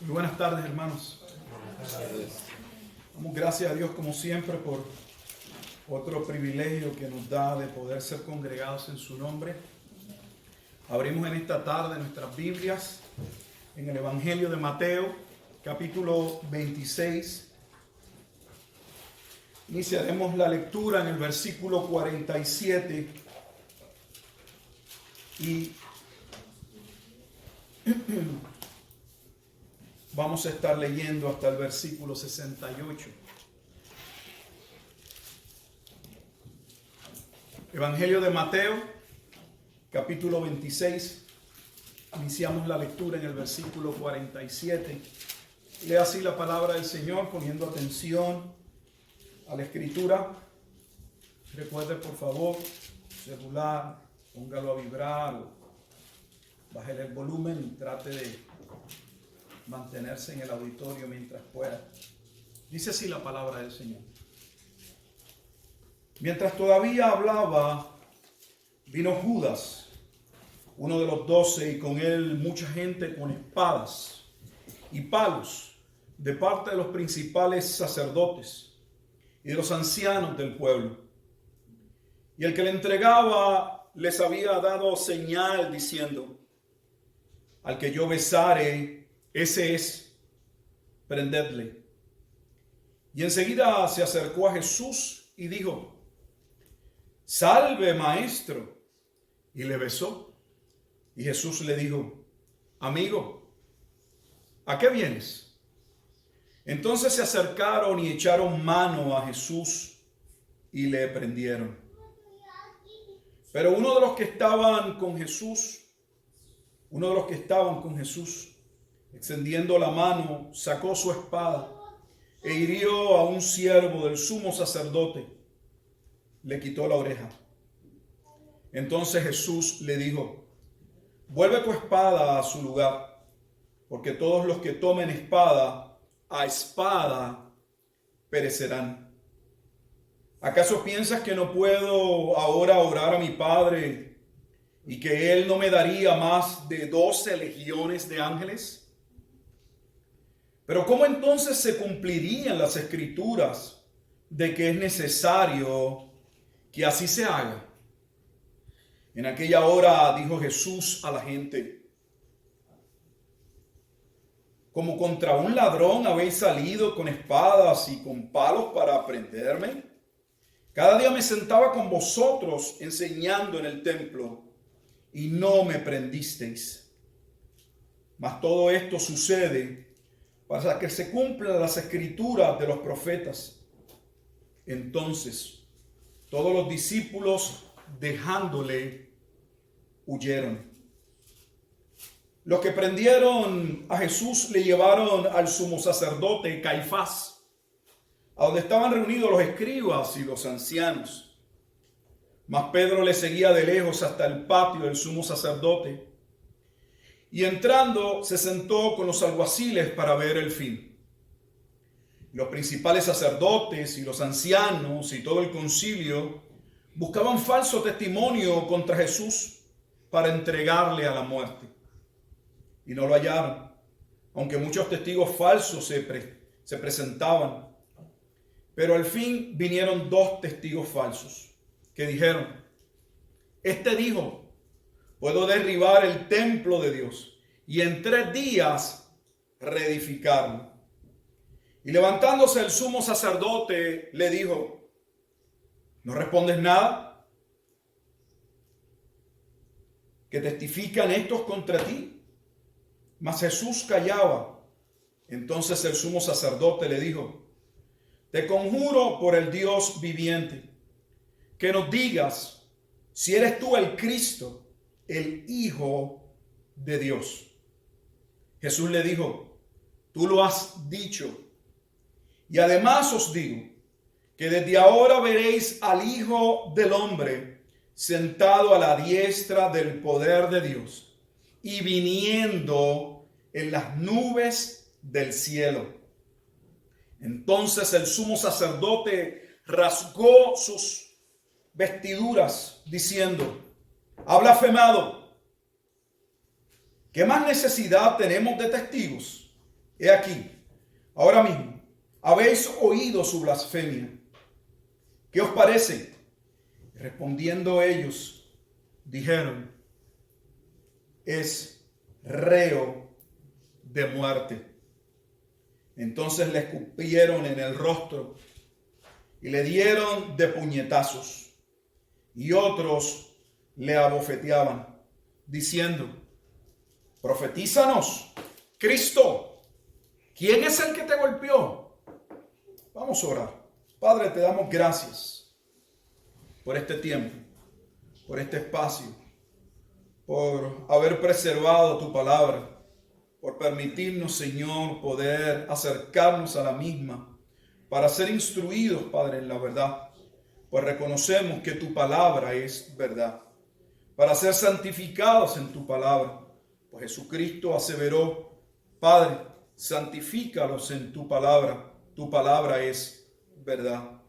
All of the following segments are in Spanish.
Muy buenas tardes, hermanos. Damos gracias a Dios como siempre por otro privilegio que nos da de poder ser congregados en su nombre. Abrimos en esta tarde nuestras Biblias en el Evangelio de Mateo, capítulo 26. Iniciaremos la lectura en el versículo 47 y vamos a estar leyendo hasta el versículo 68. Evangelio de Mateo, capítulo 26. Iniciamos la lectura en el versículo 47. Lea así la palabra del Señor, poniendo atención a la escritura. Recuerde, por favor, celular, póngalo a vibrar o bájele el volumen y trate de mantenerse en el auditorio mientras pueda. Dice así la palabra del Señor. Mientras todavía hablaba, vino Judas, uno de los 12, y con él mucha gente con espadas y palos de parte de los principales sacerdotes y de los ancianos del pueblo. Y el que le entregaba les había dado señal diciendo: al que yo besare, ese es, prendedle. Y enseguida se acercó a Jesús y dijo: salve, maestro. Y le besó. Y Jesús le dijo: amigo, ¿a qué vienes? Entonces se acercaron y echaron mano a Jesús y le prendieron. Pero uno de los que estaban con Jesús, extendiendo la mano, sacó su espada e hirió a un siervo del sumo sacerdote. Le quitó la oreja. Entonces Jesús le dijo: vuelve tu espada a su lugar, porque todos los que tomen espada, a espada perecerán. ¿Acaso piensas que no puedo ahora orar a mi Padre y que Él no me daría más de 12 legiones de ángeles? Pero ¿cómo entonces se cumplirían las escrituras de que es necesario que así se haga? En aquella hora dijo Jesús a la gente: ¿como contra un ladrón habéis salido con espadas y con palos para prenderme? Cada día me sentaba con vosotros enseñando en el templo y no me prendisteis. Mas todo esto sucede para que se cumplan las escrituras de los profetas. Entonces todos los discípulos, dejándole, huyeron. Los que prendieron a Jesús le llevaron al sumo sacerdote Caifás, a donde estaban reunidos los escribas y los ancianos. Mas Pedro le seguía de lejos hasta el patio del sumo sacerdote, y entrando se sentó con los alguaciles para ver el fin. Los principales sacerdotes y los ancianos y todo el concilio buscaban falso testimonio contra Jesús para entregarle a la muerte. Y no lo hallaron, aunque muchos testigos falsos se presentaban. Pero al fin vinieron 2 testigos falsos que dijeron: este dijo, puedo derribar el templo de Dios y en 3 días reedificarlo. Y levantándose el sumo sacerdote le dijo: ¿no respondes nada? ¿Que testifican estos contra ti? Mas Jesús callaba. Entonces el sumo sacerdote le dijo: te conjuro por el Dios viviente, que nos digas si eres tú el Cristo, el Hijo de Dios. Jesús le dijo: tú lo has dicho. Y además os digo que desde ahora veréis al Hijo del Hombre sentado a la diestra del poder de Dios y viniendo en las nubes del cielo. Entonces el sumo sacerdote rasgó sus vestiduras diciendo: ha blasfemado. ¿Qué más necesidad tenemos de testigos? he aquí, ahora mismo, habéis oído su blasfemia. ¿Qué os parece? Respondiendo ellos, dijeron, es reo de muerte. Entonces le escupieron en el rostro y le dieron de puñetazos, y otros le abofeteaban, diciendo, profetízanos, Cristo, ¿quién es el que te golpeó? Vamos a orar. Padre, te damos gracias por este tiempo, por este espacio, por haber preservado tu palabra, por permitirnos, Señor, poder acercarnos a la misma para ser instruidos, Padre, en la verdad. Pues reconocemos que tu palabra es verdad. Para ser santificados en tu palabra. Pues Jesucristo aseveró, Padre, santifícalos en tu palabra es verdad.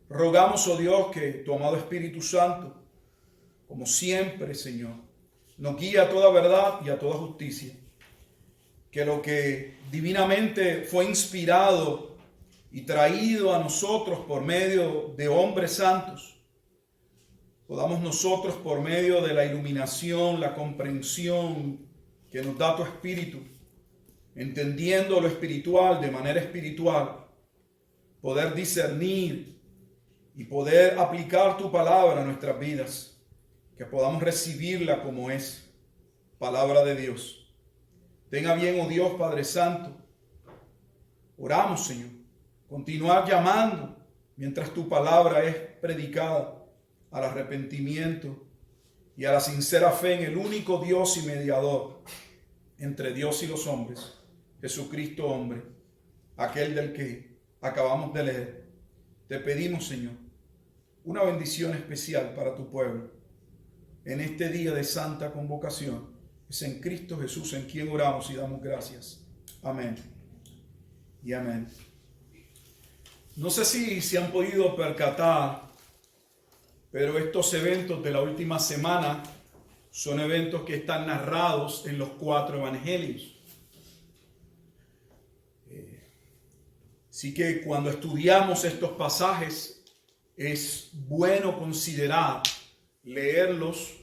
Rogamos, oh Dios, que tu amado Espíritu Santo, como siempre, Señor, nos guíe a toda verdad y a toda justicia. Que lo que divinamente fue inspirado y traído a nosotros por medio de hombres santos, podamos nosotros por medio de la iluminación, la comprensión que nos da tu Espíritu, entendiendo lo espiritual de manera espiritual, poder discernir y poder aplicar tu palabra a nuestras vidas, que podamos recibirla como es, palabra de Dios. Tenga bien, oh Dios Padre Santo, oramos, Señor, continuar llamando mientras tu palabra es predicada al arrepentimiento y a la sincera fe en el único Dios y mediador entre Dios y los hombres, Jesucristo hombre, aquel del que acabamos de leer. Te pedimos, Señor, una bendición especial para tu pueblo en este día de santa convocación. Es en Cristo Jesús en quien oramos y damos gracias. Amén y amén. No sé si se han podido percatar, pero estos eventos de la última semana son eventos que están narrados en los 4 evangelios. Así que cuando estudiamos estos pasajes es bueno considerar leerlos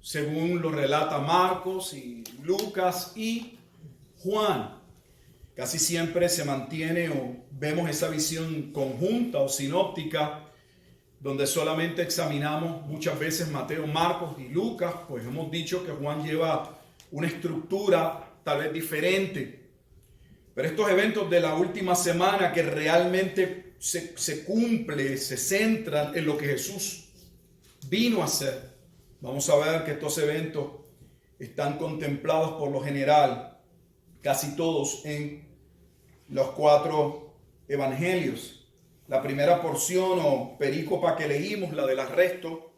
según lo relata Marcos y Lucas y Juan. Casi siempre se mantiene o vemos esa visión conjunta o sinóptica, donde solamente examinamos muchas veces Mateo, Marcos y Lucas, pues hemos dicho que Juan lleva una estructura tal vez diferente. Pero estos eventos de la última semana que realmente se cumple, se centran en lo que Jesús vino a hacer. Vamos a ver que estos eventos están contemplados por lo general, casi todos en los 4 evangelios. La primera porción o perícopa que leímos, la del arresto,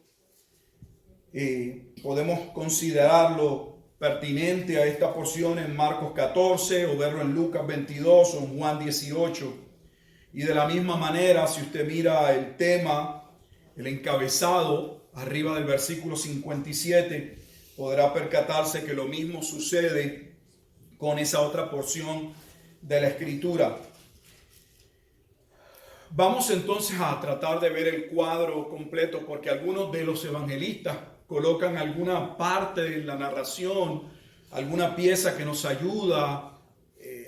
podemos considerarlo pertinente a esta porción en Marcos 14 o verlo en Lucas 22 o en Juan 18. Y de la misma manera, si usted mira el tema, el encabezado, arriba del versículo 57, podrá percatarse que lo mismo sucede con esa otra porción de la Escritura. Vamos entonces a tratar de ver el cuadro completo, porque algunos de los evangelistas colocan alguna parte de la narración, alguna pieza que nos ayuda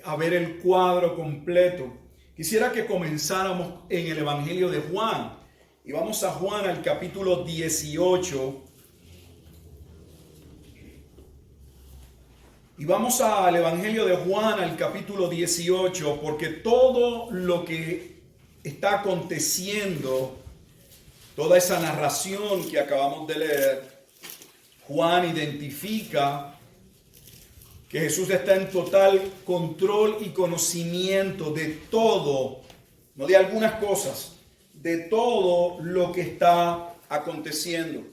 a ver el cuadro completo. Quisiera que comenzáramos en el Evangelio de Juan. Y vamos a Juan al capítulo 18. Y vamos al Evangelio de Juan al capítulo 18, porque todo lo que está aconteciendo, toda esa narración que acabamos de leer, Juan identifica que Jesús está en total control y conocimiento de todo, no de algunas cosas, de todo lo que está aconteciendo.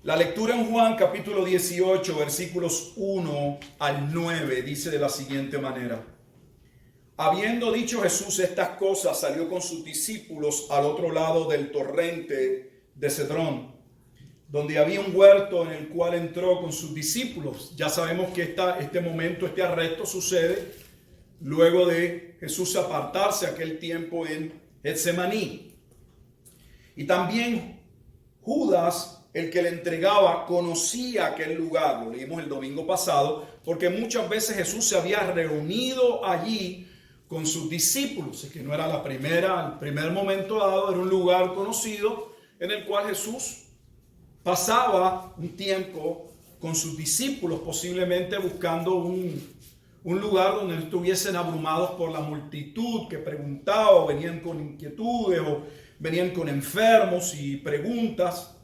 La lectura en Juan capítulo 18, versículos 1 al 9, dice de la siguiente manera. Habiendo dicho Jesús estas cosas, salió con sus discípulos al otro lado del torrente de Cedrón. donde había un huerto en el cual entró con sus discípulos. Ya sabemos que este arresto sucede luego de Jesús apartarse aquel tiempo en Getsemaní. Y también Judas, el que le entregaba, conocía aquel lugar. Lo leímos el domingo pasado, porque muchas veces Jesús se había reunido allí con sus discípulos. Es que no era el primer momento dado, era un lugar conocido en el cual Jesús pasaba un tiempo con sus discípulos, posiblemente buscando un lugar donde no estuviesen abrumados por la multitud que preguntaba, o venían con inquietudes, o venían con enfermos y preguntas.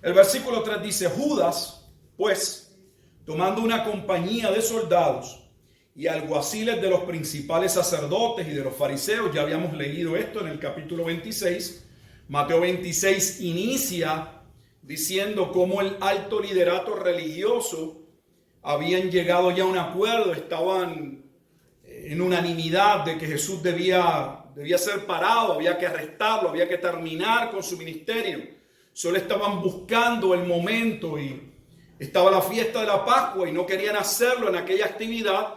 El versículo 3 dice: Judas, pues, tomando una compañía de soldados y alguaciles de los principales sacerdotes y de los fariseos, ya habíamos leído esto en el capítulo 26, Mateo 26 inicia diciendo cómo el alto liderato religioso habían llegado ya a un acuerdo, estaban en unanimidad de que Jesús debía ser parado, había que arrestarlo, había que terminar con su ministerio. Solo estaban buscando el momento, y estaba la fiesta de la Pascua y no querían hacerlo en aquella actividad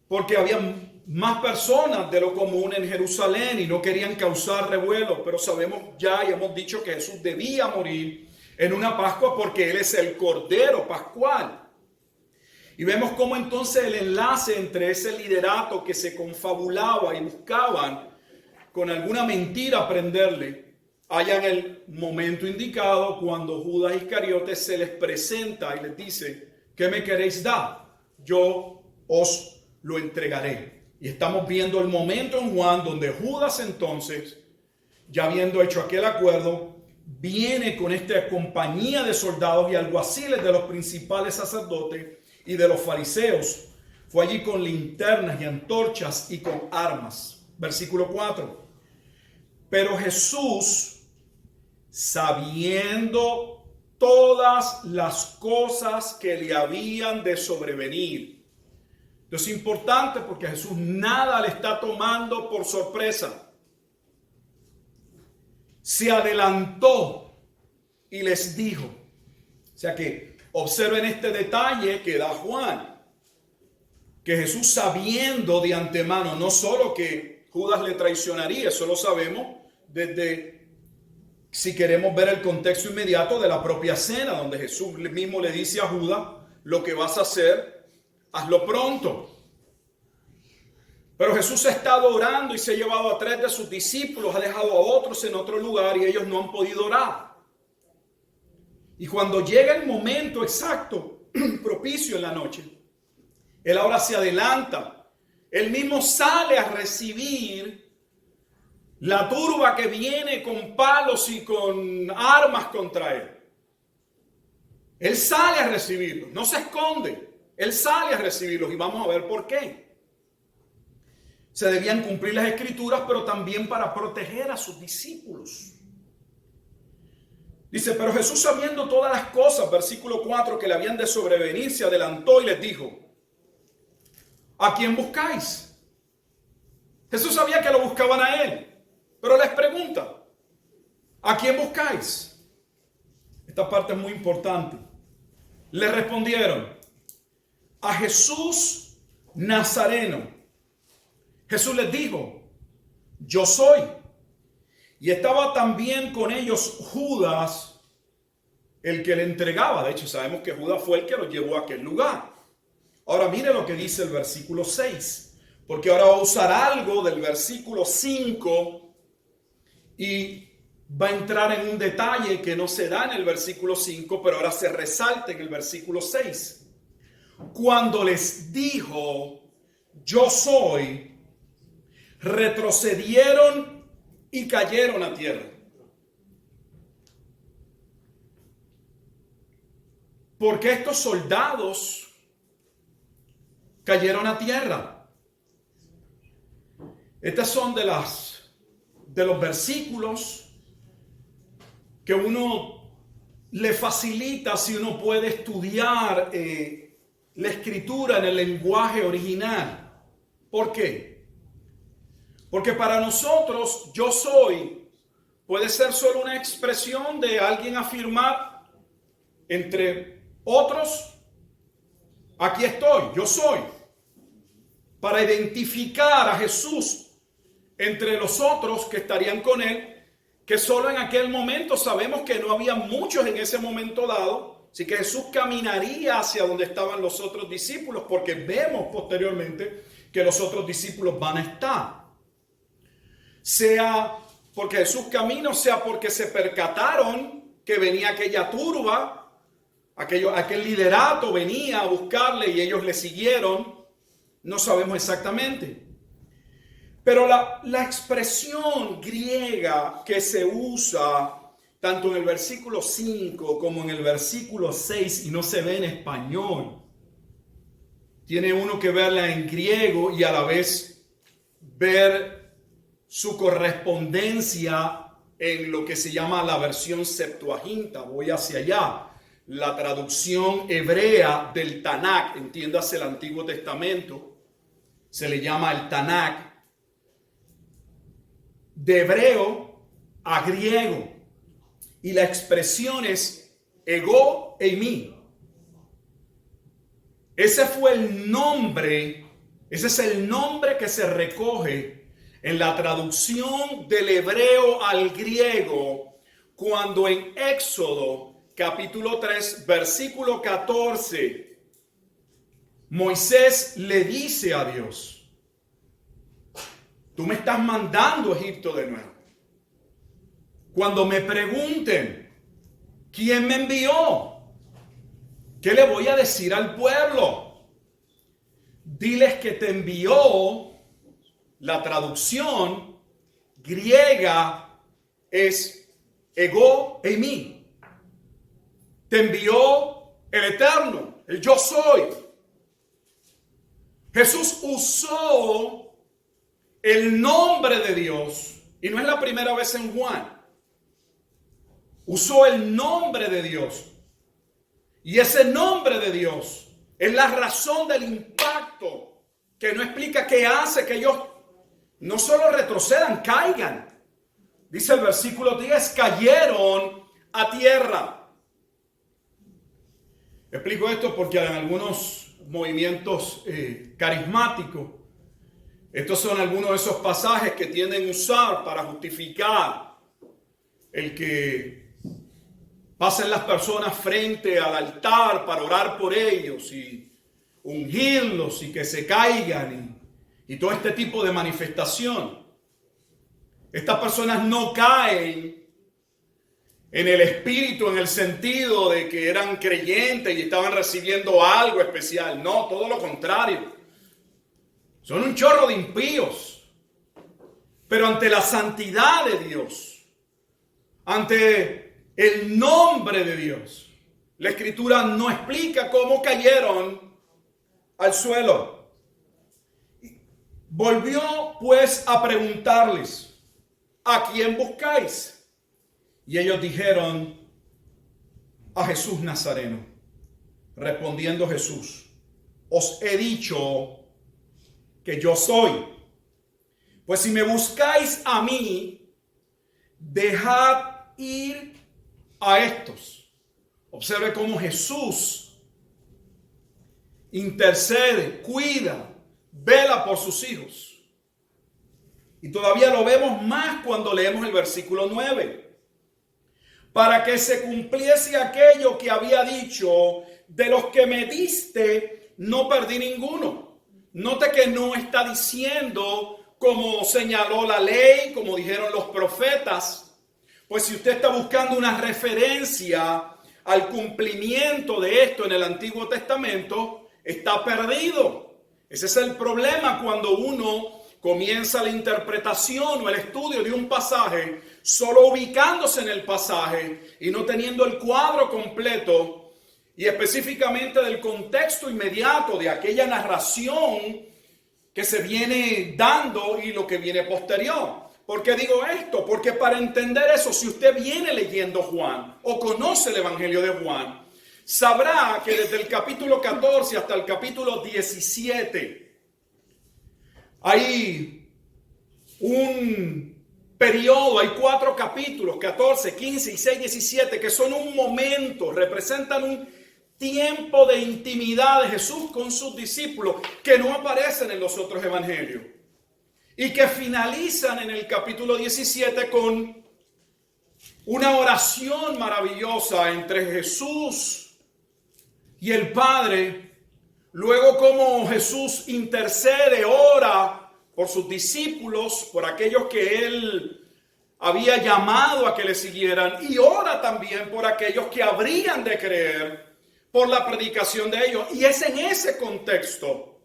porque había más personas de lo común en Jerusalén y no querían causar revuelo. Pero sabemos ya y hemos dicho que Jesús debía morir en una Pascua porque Él es el Cordero Pascual. Y vemos cómo entonces el enlace entre ese liderato que se confabulaba y buscaban con alguna mentira prenderle, haya en el momento indicado cuando Judas Iscariote se les presenta y les dice: ¿qué me queréis dar? Yo os lo entregaré. Y estamos viendo el momento en Juan donde Judas entonces, ya habiendo hecho aquel acuerdo, viene con esta compañía de soldados y alguaciles de los principales sacerdotes y de los fariseos. Fue allí con linternas y antorchas y con armas. Versículo 4. Pero Jesús, sabiendo todas las cosas que le habían de sobrevenir. Esto es importante porque a Jesús nada le está tomando por sorpresa. Se adelantó y les dijo. O sea que observen este detalle que da Juan. Que Jesús, sabiendo de antemano, no solo que Judas le traicionaría, eso lo sabemos desde, si queremos ver el contexto inmediato de la propia cena, donde Jesús mismo le dice a Judas: lo que vas a hacer, hazlo pronto. Pero Jesús ha estado orando y se ha llevado a 3 de sus discípulos, ha dejado a otros en otro lugar y ellos no han podido orar. Y cuando llega el momento exacto, propicio en la noche, Él ahora se adelanta. Él mismo sale a recibir la turba que viene con palos y con armas contra Él. Él sale a recibirlos, no se esconde. Él sale a recibirlos y vamos a ver por qué. Se debían cumplir las escrituras, pero también para proteger a sus discípulos. Dice: pero Jesús, sabiendo todas las cosas, versículo 4, que le habían de sobrevenir, se adelantó y les dijo: ¿a quién buscáis? Jesús sabía que lo buscaban a Él, pero les pregunta: ¿a quién buscáis? Esta parte es muy importante. Le respondieron: a Jesús Nazareno. Jesús les dijo: yo soy. Y estaba también con ellos Judas, el que le entregaba. De hecho, sabemos que Judas fue el que lo llevó a aquel lugar. Ahora mire lo que dice el versículo 6. Porque ahora va a usar algo del versículo 5 y va a entrar en un detalle que no se da en el versículo 5, pero ahora se resalta en el versículo 6. Cuando les dijo: yo soy, retrocedieron y cayeron a tierra. Porque estos soldados cayeron a tierra. Estas son de los versículos que uno le facilita si uno puede estudiar la escritura en el lenguaje original. ¿Por qué? Porque para nosotros yo soy puede ser solo una expresión de alguien afirmar entre otros, aquí estoy, yo soy, para identificar a Jesús entre los otros que estarían con él, que solo en aquel momento sabemos que no había muchos en ese momento dado, así que Jesús caminaría hacia donde estaban los otros discípulos, porque vemos posteriormente que los otros discípulos van a estar. Sea porque Jesús camina, sea porque se percataron que venía aquella turba, aquel liderato venía a buscarle y ellos le siguieron, no sabemos exactamente. Pero la expresión griega que se usa tanto en el versículo 5 como en el versículo 6 y no se ve en español, tiene uno que verla en griego y a la vez ver su correspondencia en lo que se llama la versión Septuaginta. Voy hacia allá. La traducción hebrea del Tanakh, entiéndase el Antiguo Testamento, se le llama el Tanakh. De hebreo a griego, y la expresión es ego eimi. Ese fue el nombre, ese es el nombre que se recoge en la traducción del hebreo al griego cuando en Éxodo capítulo 3 versículo 14 Moisés le dice a Dios: tú me estás mandando a Egipto de nuevo. Cuando me pregunten quién me envió, ¿qué le voy a decir al pueblo? Diles que te envió. La traducción griega es ego eimi. Te envió el Eterno, el yo soy. Jesús usó el nombre de Dios, y no es la primera vez en Juan. Usó el nombre de Dios. Y ese nombre de Dios es la razón del impacto, que no explica qué hace que ellos no solo retrocedan, caigan. Dice el versículo 10, cayeron a tierra. Explico esto porque en algunos movimientos carismáticos, estos son algunos de esos pasajes que tienden a usar para justificar el que pasen las personas frente al altar para orar por ellos y ungirlos y que se caigan y todo este tipo de manifestación. Estas personas no caen en el espíritu, en el sentido de que eran creyentes y estaban recibiendo algo especial. No, todo lo contrario. Son un chorro de impíos. Pero ante la santidad de Dios, ante el nombre de Dios, la Escritura no explica cómo cayeron al suelo. Volvió pues a preguntarles: ¿a quién buscáis? Y ellos dijeron: a Jesús Nazareno. Respondiendo Jesús: os he dicho que yo soy. Pues si me buscáis a mí, dejad ir a estos. Observe cómo Jesús intercede, cuida, vela por sus hijos. Y todavía lo vemos más cuando leemos el versículo 9. Para que se cumpliese aquello que había dicho: de los que me diste, no perdí ninguno. Note que no está diciendo como señaló la ley, como dijeron los profetas. Pues si usted está buscando una referencia al cumplimiento de esto en el Antiguo Testamento, está perdido. Ese es el problema cuando uno comienza la interpretación o el estudio de un pasaje solo ubicándose en el pasaje y no teniendo el cuadro completo y específicamente del contexto inmediato de aquella narración que se viene dando y lo que viene posterior. ¿Por qué digo esto? Porque para entender eso, si usted viene leyendo Juan o conoce el Evangelio de Juan, sabrá que desde el capítulo 14 hasta el capítulo 17 hay un periodo, hay 4 capítulos, 14, 15, 16, 17, que son un momento, representan un tiempo de intimidad de Jesús con sus discípulos que no aparecen en los otros evangelios y que finalizan en el capítulo 17 con una oración maravillosa entre Jesús y el Padre. Luego como Jesús intercede, ora por sus discípulos, por aquellos que Él había llamado a que le siguieran, y ora también por aquellos que habrían de creer por la predicación de ellos. Y es en ese contexto,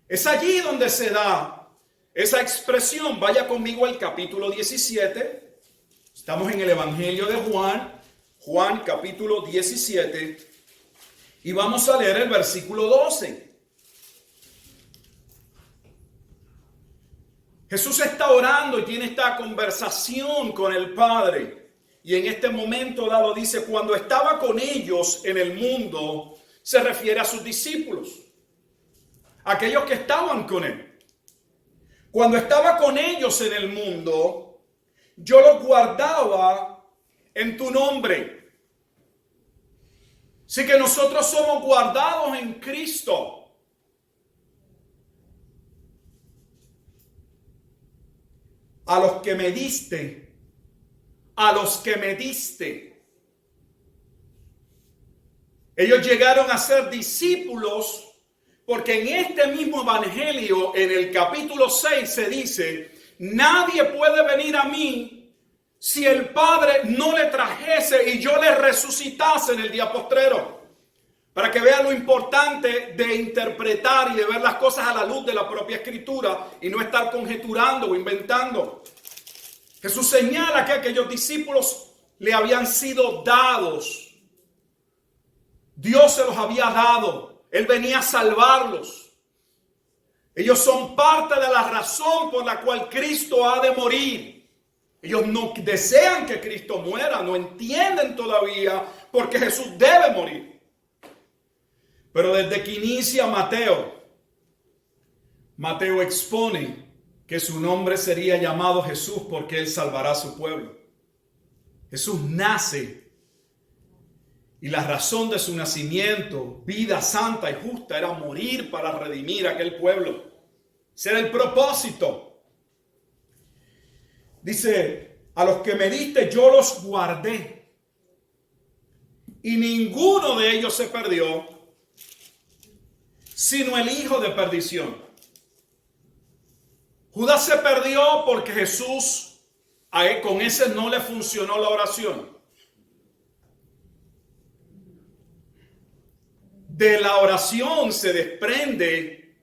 es allí donde se da esa expresión. Vaya conmigo al capítulo 17. Estamos en el Evangelio de Juan, Juan capítulo 17, y vamos a leer el versículo 12. Jesús está orando y tiene esta conversación con el Padre. Y en este momento dado dice, cuando estaba con ellos en el mundo, se refiere a sus discípulos, aquellos que estaban con Él. Cuando estaba con ellos en el mundo, yo los guardaba en tu nombre. Así que nosotros somos guardados en Cristo. A los que me diste, a los que me diste. Ellos llegaron a ser discípulos porque en este mismo evangelio, en el capítulo 6 se dice, nadie puede venir a mí si el Padre no le trajese y yo le resucitase en el día postrero. Para que vean lo importante de interpretar y de ver las cosas a la luz de la propia Escritura y no estar conjeturando o inventando. Jesús señala que aquellos discípulos le habían sido dados. Dios se los había dado. Él venía a salvarlos. Ellos son parte de la razón por la cual Cristo ha de morir. Ellos no desean que Cristo muera, no entienden todavía por qué Jesús debe morir. Pero desde que inicia Mateo expone que su nombre sería llamado Jesús porque Él salvará a su pueblo. Jesús nace y la razón de su nacimiento, vida santa y justa, era morir para redimir a aquel pueblo. Ese era el propósito. Dice, a los que me diste yo los guardé y ninguno de ellos se perdió, sino el hijo de perdición. Judas se perdió porque Jesús, con ese no le funcionó la oración. De la oración se desprende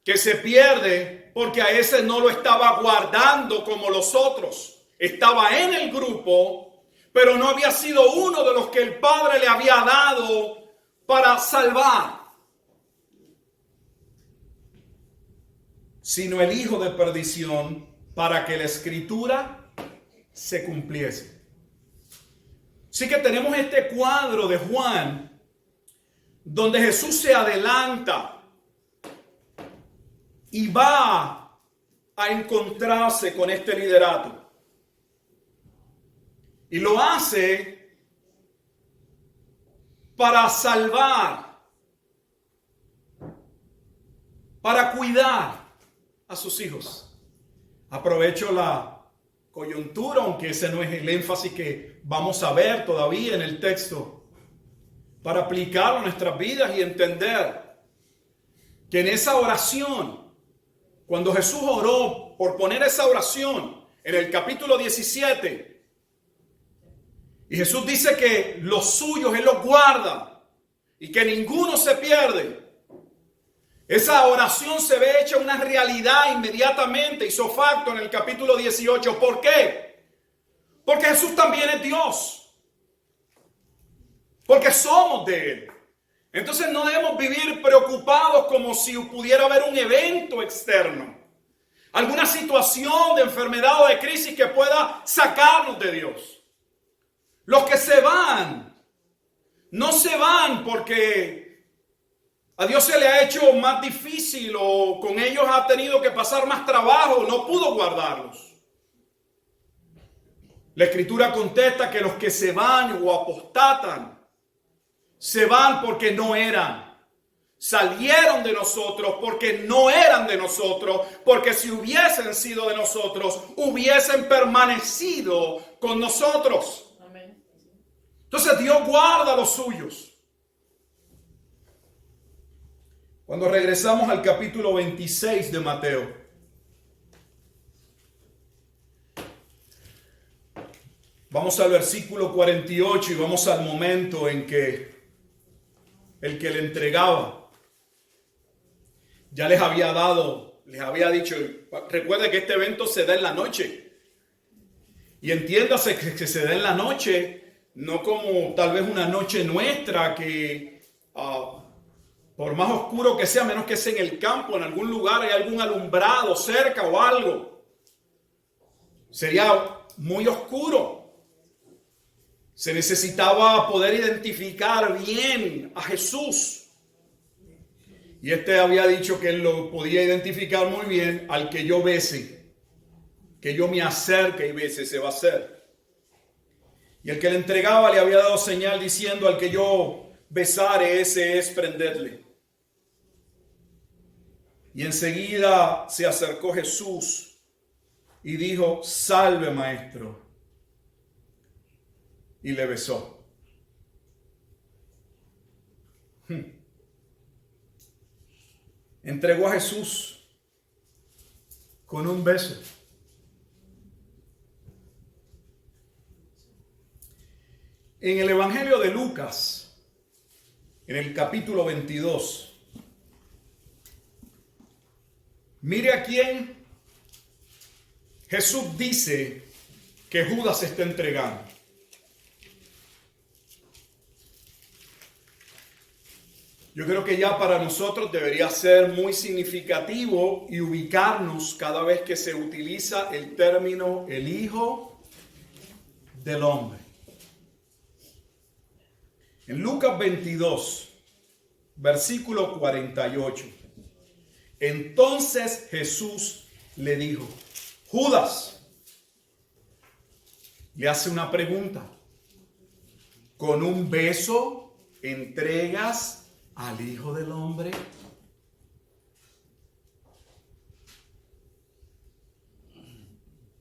que se pierde porque a ese no lo estaba guardando como los otros. Estaba en el grupo, pero no había sido uno de los que el Padre le había dado para salvar. Sino el hijo de perdición, para que la Escritura se cumpliese. Así que tenemos este cuadro de Juan, donde Jesús se adelanta y va a encontrarse con este liderato. Y lo hace para salvar, para cuidar a sus hijos. Aprovecho la coyuntura, aunque ese no es el énfasis que vamos a ver todavía en el texto, para aplicarlo a nuestras vidas y entender que en esa oración, cuando Jesús oró por poner esa oración en el capítulo 17, y Jesús dice que los suyos Él los guarda y que ninguno se pierde. Esa oración se ve hecha una realidad inmediatamente, hizo facto en el capítulo 18. ¿Por qué? Porque Jesús también es Dios. Porque somos de Él. Entonces no debemos vivir preocupados como si pudiera haber un evento externo. Alguna situación de enfermedad o de crisis que pueda sacarnos de Dios. Los que se van, no se van porque a Dios se le ha hecho más difícil o con ellos ha tenido que pasar más trabajo, no pudo guardarlos. La Escritura contesta que los que se van o apostatan, se van porque no eran. Salieron de nosotros porque no eran de nosotros, porque si hubiesen sido de nosotros, hubiesen permanecido con nosotros. Amén. Entonces Dios guarda a los suyos. Cuando regresamos al capítulo 26 de Mateo, vamos al versículo 48 y vamos al momento en que el que le entregaba ya les había dicho, recuerde que este evento se da en la noche. Y entiéndase que se da en la noche, no como tal vez una noche nuestra que por más oscuro que sea, menos que sea en el campo, en algún lugar hay algún alumbrado cerca o algo. Sería muy oscuro. Se necesitaba poder identificar bien a Jesús. Y había dicho que él lo podía identificar muy bien: al que yo bese, que yo me acerque y bese, se va a hacer. Y el que le entregaba le había dado señal diciendo: al que yo besare, ese es prenderle. Y enseguida se acercó Jesús y dijo: salve, maestro. Y le besó. Entregó a Jesús con un beso. En el Evangelio de Lucas, en el capítulo 22, mire a quién Jesús dice que Judas está entregando. Yo creo que ya para nosotros debería ser muy significativo y ubicarnos cada vez que se utiliza el término el Hijo del Hombre. En Lucas 22, versículo 48. Entonces Jesús le dijo: Judas, le hace una pregunta. ¿Con un beso entregas al Hijo del Hombre?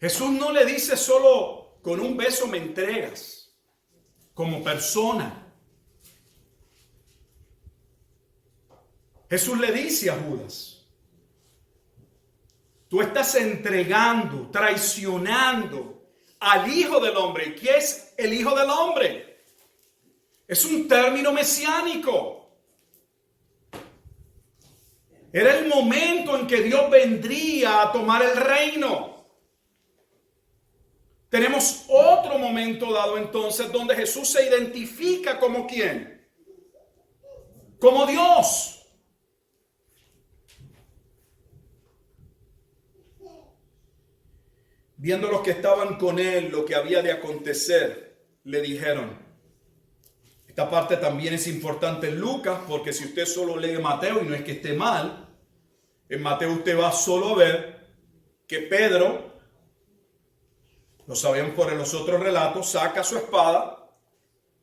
Jesús no le dice solo: con un beso me entregas como persona. Jesús le dice a Judas: tú estás entregando, traicionando al Hijo del Hombre. ¿Qué es el Hijo del Hombre? Es un término mesiánico. Era el momento en que Dios vendría a tomar el reino. Tenemos otro momento dado entonces donde Jesús se identifica como ¿quién? Como Dios. Viendo los que estaban con él lo que había de acontecer, le dijeron. Esta parte también es importante en Lucas, porque si usted solo lee Mateo, y no es que esté mal, en Mateo usted va solo a ver que Pedro, lo sabemos por los otros relatos, saca su espada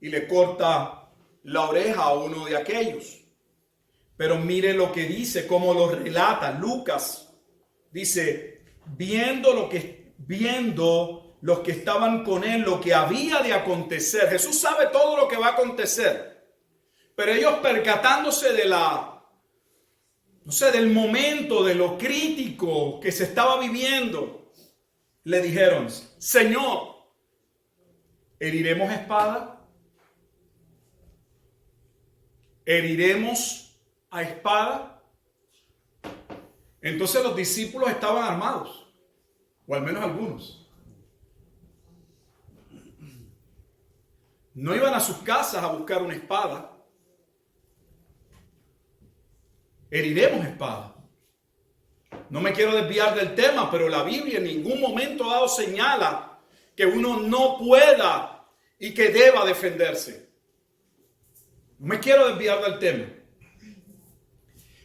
y le corta la oreja a uno de aquellos. Pero mire lo que dice, cómo lo relata Lucas. Dice: viendo los que estaban con él lo que había de acontecer. Jesús sabe todo lo que va a acontecer, pero ellos, percatándose del momento, de lo crítico que se estaba viviendo, le dijeron: Señor, ¿heriremos espada? ¿Heriremos a espada? Entonces los discípulos estaban armados, o al menos algunos. No iban a sus casas a buscar una espada. Heriremos espada. No me quiero desviar del tema, pero la Biblia en ningún momento dado señala que uno no pueda y que deba defenderse. No me quiero desviar del tema.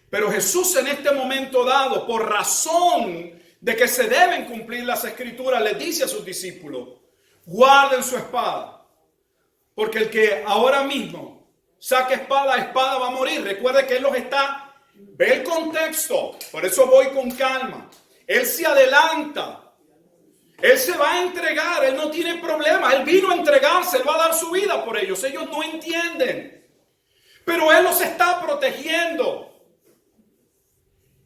Pero Jesús en este momento dado, por razón de que se deben cumplir las Escrituras, les dice a sus discípulos: guarden su espada, porque el que ahora mismo saque espada, espada va a morir. Recuerde que él los está, ve el contexto, por eso voy con calma. Él se adelanta, él se va a entregar, él no tiene problema, él vino a entregarse, él va a dar su vida por ellos. Ellos no entienden, pero él los está protegiendo.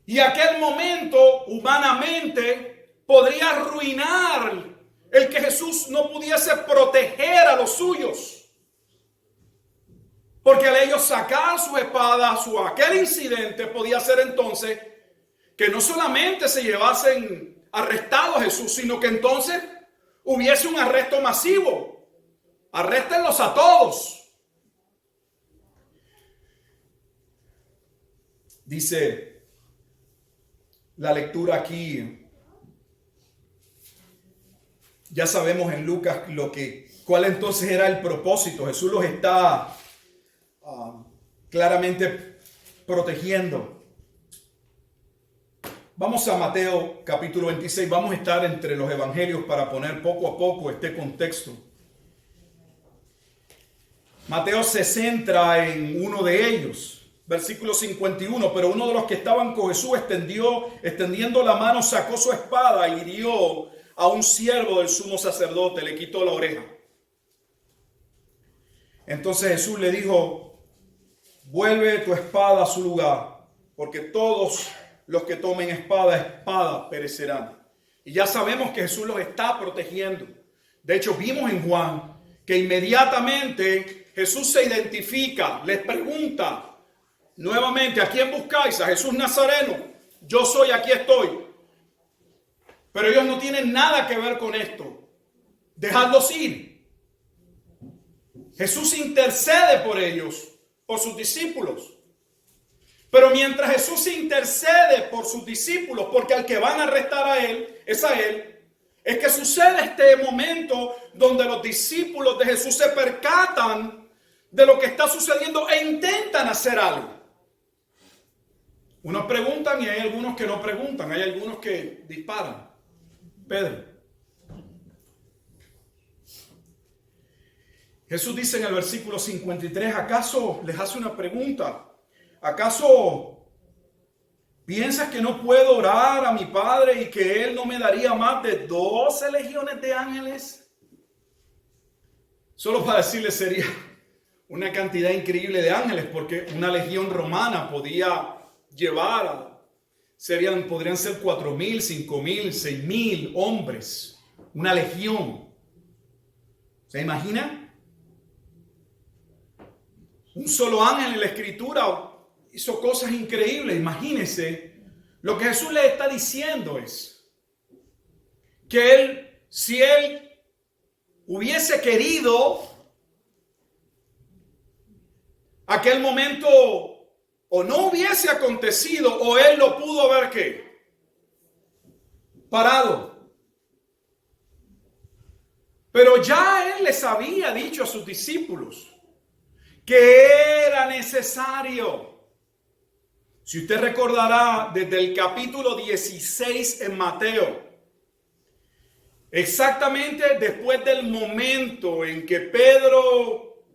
Y aquel momento, humanamente, podría arruinar el que Jesús no pudiese proteger a los suyos. Porque al ellos sacar su espada, aquel incidente podía ser entonces que no solamente se llevasen arrestado a Jesús, sino que entonces hubiese un arresto masivo. Arréstenlos a todos. Dice la lectura aquí, ya sabemos en Lucas cuál entonces era el propósito. Jesús los está claramente protegiendo. Vamos a Mateo capítulo 26, vamos a estar entre los evangelios para poner poco a poco este contexto. Mateo se centra en uno de ellos. Versículo 51, pero uno de los que estaban con Jesús extendiendo la mano, sacó su espada y hirió a un siervo del sumo sacerdote, le quitó la oreja. Entonces Jesús le dijo, vuelve tu espada a su lugar, porque todos los que tomen espada perecerán. Y ya sabemos que Jesús los está protegiendo. De hecho, vimos en Juan que inmediatamente Jesús se identifica, les pregunta, nuevamente, ¿a quién buscáis? A Jesús Nazareno. Yo soy, aquí estoy. Pero ellos no tienen nada que ver con esto. Dejadlos ir. Jesús intercede por ellos, por sus discípulos. Pero mientras Jesús intercede por sus discípulos, porque al que van a arrestar a él, es a él, es que sucede este momento donde los discípulos de Jesús se percatan de lo que está sucediendo e intentan hacer algo. Unos preguntan y hay algunos que no preguntan. Hay algunos que disparan. Pedro. Jesús dice en el versículo 53, ¿acaso les hace una pregunta? ¿Acaso piensas que no puedo orar a mi Padre y que Él no me daría más de 12 legiones de ángeles? Solo para decirles sería una cantidad increíble de ángeles, porque una legión romana podía podrían ser 4,000, 5,000, 6,000 hombres. Una legión. ¿Se imaginan? Un solo ángel en la escritura hizo cosas increíbles. Imagínense. Lo que Jesús le está diciendo es que si él hubiese querido, aquel momento o no hubiese acontecido, o él lo pudo haber ¿qué? Parado. Pero ya él les había dicho a sus discípulos que era necesario. Si usted recordará, desde el capítulo 16 en Mateo, exactamente después del momento en que Pedro,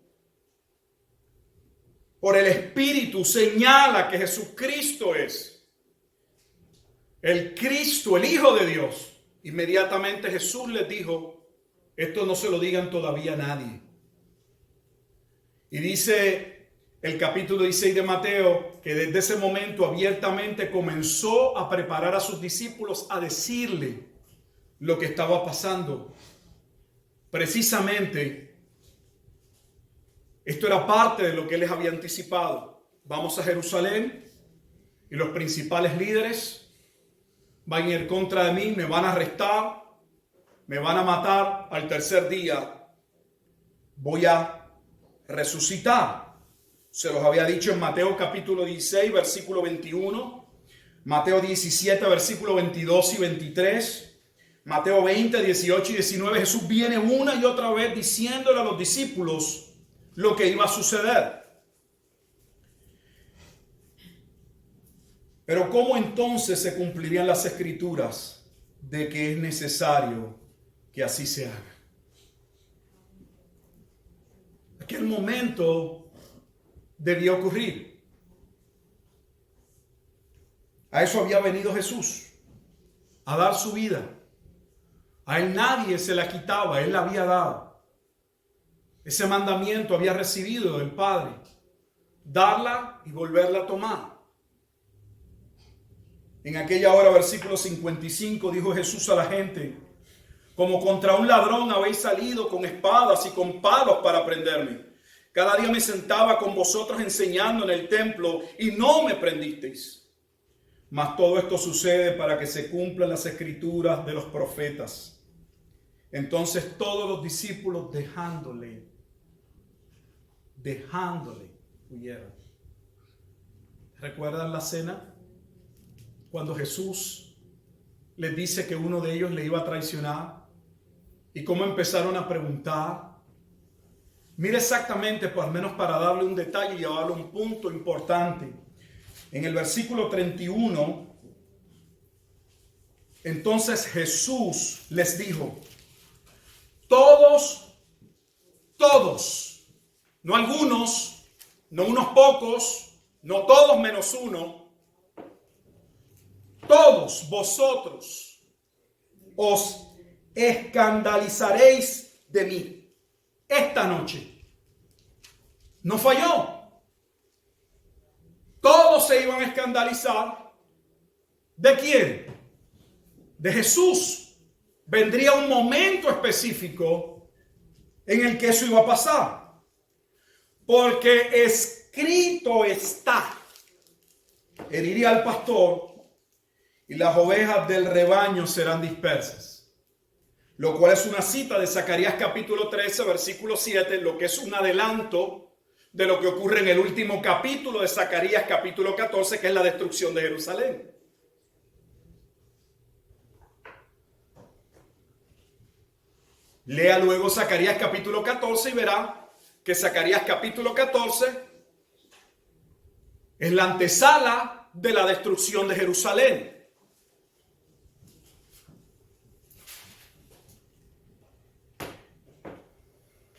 por el Espíritu, señala que Jesucristo es el Cristo, el Hijo de Dios, inmediatamente Jesús les dijo, esto no se lo digan todavía a nadie. Y dice el capítulo 16 de Mateo que desde ese momento abiertamente comenzó a preparar a sus discípulos a decirle lo que estaba pasando. Precisamente, esto era parte de lo que él les había anticipado. Vamos a Jerusalén y los principales líderes van a ir contra de mí, me van a arrestar, me van a matar. Al tercer día voy a resucitar. Se los había dicho en Mateo capítulo 16, versículo 21, Mateo 17, versículo 22 y 23, Mateo 20, 18 y 19. Jesús viene una y otra vez diciéndole a los discípulos lo que iba a suceder. Pero ¿cómo entonces se cumplirían las escrituras de que es necesario que así se haga? aquel momento debía ocurrir. A eso había venido Jesús, a dar su vida. A él nadie se la quitaba, él la había dado. Ese mandamiento había recibido del Padre, darla y volverla a tomar. En aquella hora, versículo 55, dijo Jesús a la gente: como contra un ladrón habéis salido con espadas y con palos para prenderme. Cada día me sentaba con vosotros enseñando en el templo y no me prendisteis. Mas todo esto sucede para que se cumplan las escrituras de los profetas. Entonces todos los discípulos dejándole, huyeron. ¿Recuerdan la cena? Cuando Jesús les dice que uno de ellos le iba a traicionar y cómo empezaron a preguntar. Mire exactamente, por al menos para darle un detalle y llevarle un punto importante. En el versículo 31, entonces Jesús les dijo: todos, no algunos, no unos pocos, no todos menos uno, todos vosotros os escandalizaréis de mí esta noche. No falló. Todos se iban a escandalizar. ¿De quién? De Jesús. Vendría un momento específico en el que eso iba a pasar. Porque escrito está: heriría al pastor y las ovejas del rebaño serán dispersas. Lo cual es una cita de Zacarías capítulo 13, versículo 7, lo que es un adelanto de lo que ocurre en el último capítulo de Zacarías capítulo 14, que es la destrucción de Jerusalén. Lea luego Zacarías capítulo 14 y verá que Zacarías capítulo 14 es la antesala de la destrucción de Jerusalén.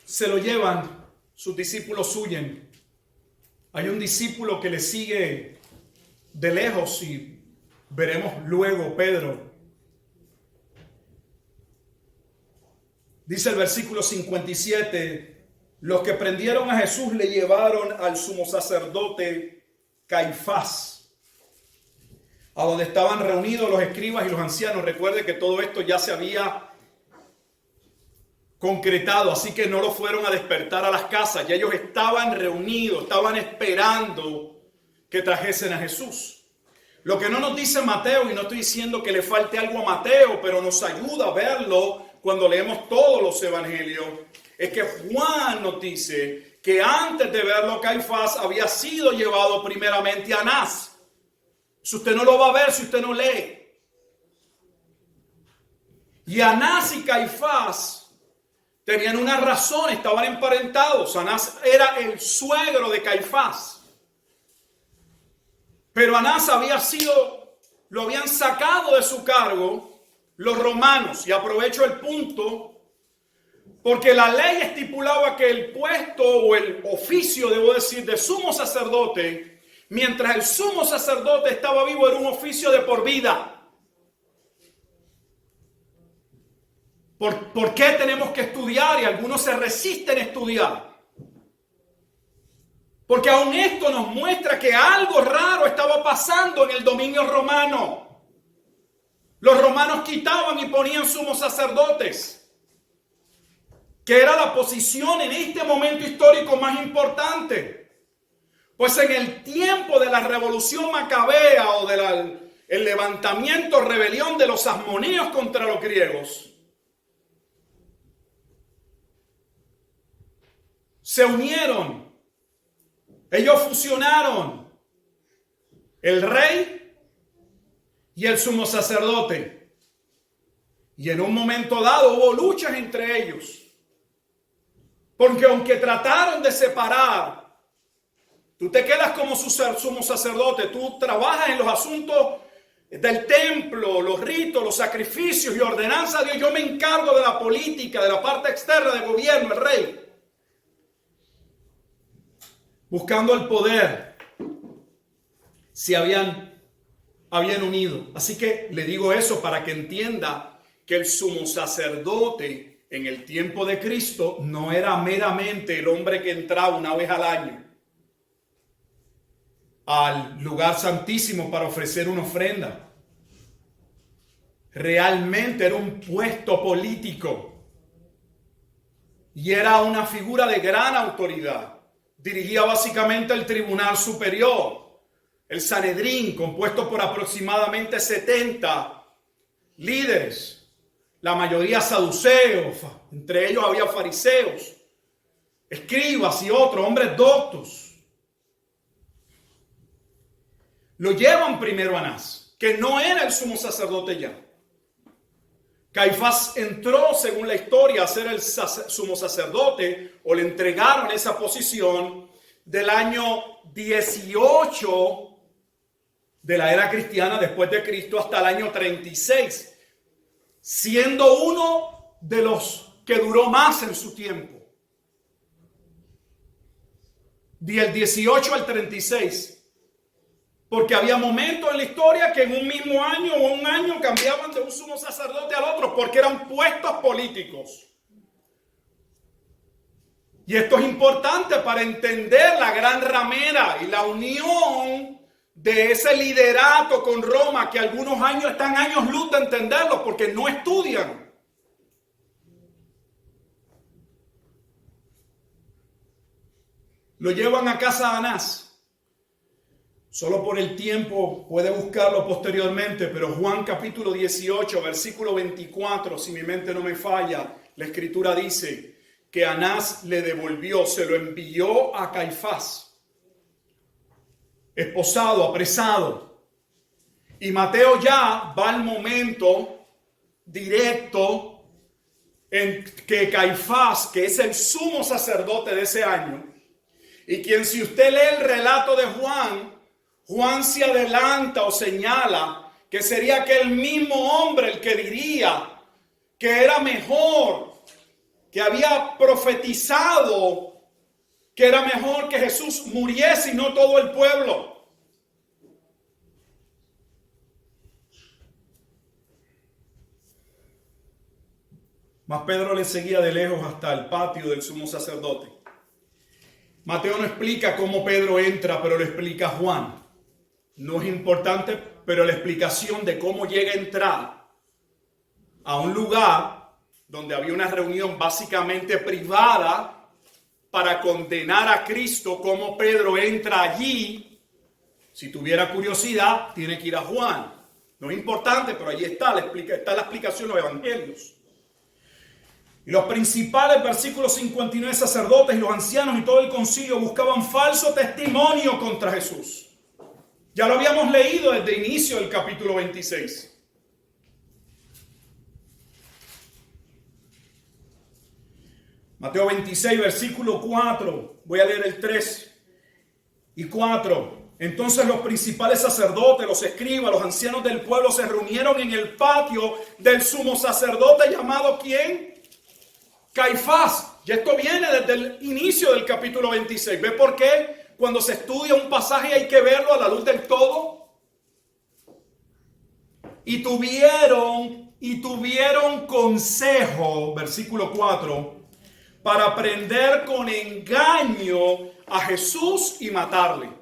Se lo llevan, sus discípulos huyen. Hay un discípulo que le sigue de lejos y veremos luego Pedro. Dice el versículo 57, los que prendieron a Jesús le llevaron al sumo sacerdote Caifás, a donde estaban reunidos los escribas y los ancianos. Recuerde que todo esto ya se había concretado, así que no lo fueron a despertar a las casas. Ya ellos estaban reunidos, estaban esperando que trajesen a Jesús. Lo que no nos dice Mateo, y no estoy diciendo que le falte algo a Mateo, pero nos ayuda a verlo cuando leemos todos los evangelios, es que Juan nos dice que antes de verlo Caifás había sido llevado primeramente a Anás. Si usted no lo va a ver, si usted no lee. Y Anás y Caifás tenían una razón, estaban emparentados. Anás era el suegro de Caifás. Pero Anás lo habían sacado de su cargo los romanos. Y aprovecho el punto, porque la ley estipulaba que el puesto o el oficio, debo decir, de sumo sacerdote, mientras el sumo sacerdote estaba vivo, era un oficio de por vida. ¿Por qué tenemos que estudiar? Y algunos se resisten a estudiar. Porque aún esto nos muestra que algo raro estaba pasando en el dominio romano. Los romanos quitaban y ponían sumos sacerdotes, que era la posición en este momento histórico más importante. Pues en el tiempo de la revolución macabea o del levantamiento, rebelión de los asmoneos contra los griegos, se unieron, ellos fusionaron el rey y el sumo sacerdote. Y en un momento dado hubo luchas entre ellos. Porque aunque trataron de separar, tú te quedas como sumo sacerdote, tú trabajas en los asuntos del templo, los ritos, los sacrificios y ordenanza de Dios. Yo me encargo de la política, de la parte externa del gobierno, el rey. buscando el poder, se habían unido. Así que le digo eso para que entienda que el sumo sacerdote en el tiempo de Cristo no era meramente el hombre que entraba una vez al año al lugar santísimo para ofrecer una ofrenda. Realmente era un puesto político y era una figura de gran autoridad. Dirigía básicamente el tribunal superior, el Sanedrín, compuesto por aproximadamente 70 líderes, la mayoría saduceos, entre ellos había fariseos, escribas y otros, hombres doctos. Lo llevan primero a Anás, que no era el sumo sacerdote ya. Caifás entró, según la historia, a ser el sumo sacerdote, o le entregaron esa posición del año 18 de la era cristiana después de Cristo hasta el año 36, siendo uno de los que duró más en su tiempo. Del 18 al 36. Porque había momentos en la historia que en un mismo año o un año cambiaban de un sumo sacerdote al otro porque eran puestos políticos. Y esto es importante para entender la gran ramera y la unión de ese liderato con Roma, que algunos años están años luz de entenderlo porque no estudian. Lo llevan a casa de Anás. Solo por el tiempo puede buscarlo posteriormente, pero Juan capítulo 18, versículo 24, si mi mente no me falla, la escritura dice que Anás le devolvió, se lo envió a Caifás, esposado, apresado. Y Mateo ya va al momento directo en que Caifás, que es el sumo sacerdote de ese año, y quien, si usted lee el relato de Juan se adelanta o señala que sería aquel mismo hombre el que diría que era mejor, que había profetizado que era mejor que Jesús muriese y no todo el pueblo. Mas Pedro le seguía de lejos hasta el patio del sumo sacerdote. Mateo no explica cómo Pedro entra, pero lo explica Juan. No es importante, pero la explicación de cómo llega a entrar a un lugar donde había una reunión básicamente privada para condenar a Cristo, cómo Pedro entra allí. Si tuviera curiosidad, tiene que ir a Juan. No es importante, pero allí está la explicación de los evangelios. Y los principales, versículos 59, sacerdotes y los ancianos y todo el concilio buscaban falso testimonio contra Jesús. Ya lo habíamos leído desde el inicio del capítulo 26. Mateo 26, versículo 4. Voy a leer el 3 y 4. Entonces los principales sacerdotes, los escribas, los ancianos del pueblo se reunieron en el patio del sumo sacerdote llamado ¿quién? Caifás. Y esto viene desde el inicio del capítulo 26. ¿Ve por qué? Cuando se estudia un pasaje hay que verlo a la luz del todo. Y tuvieron consejo, versículo 4, para prender con engaño a Jesús y matarle. O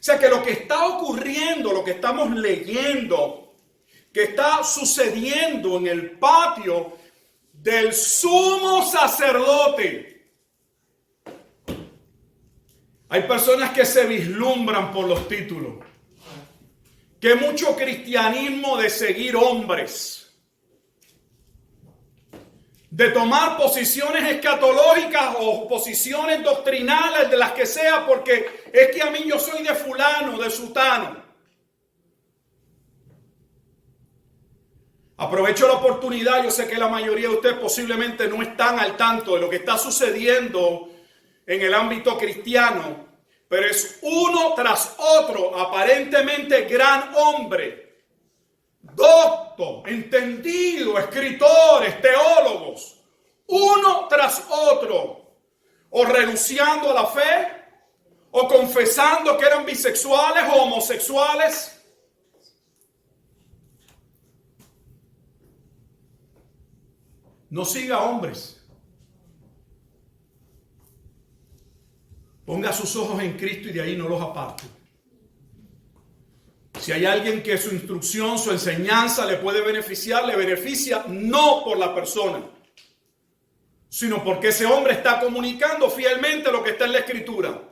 sea que lo que está ocurriendo, lo que estamos leyendo, que está sucediendo en el patio del sumo sacerdote. Hay personas que se vislumbran por los títulos. Que mucho cristianismo de seguir hombres. De tomar posiciones escatológicas o posiciones doctrinales de las que sea, porque es que a mí yo soy de fulano, de sutano. Aprovecho la oportunidad, yo sé que la mayoría de ustedes posiblemente no están al tanto de lo que está sucediendo en el ámbito cristiano, pero es uno tras otro, aparentemente gran hombre, docto, entendido, escritores, teólogos, uno tras otro, o renunciando a la fe, o confesando que eran bisexuales o homosexuales. No siga a hombres. Ponga sus ojos en Cristo y de ahí no los aparte. Si hay alguien que su instrucción, su enseñanza le puede beneficiar, le beneficia no por la persona, sino porque ese hombre está comunicando fielmente lo que está en la Escritura.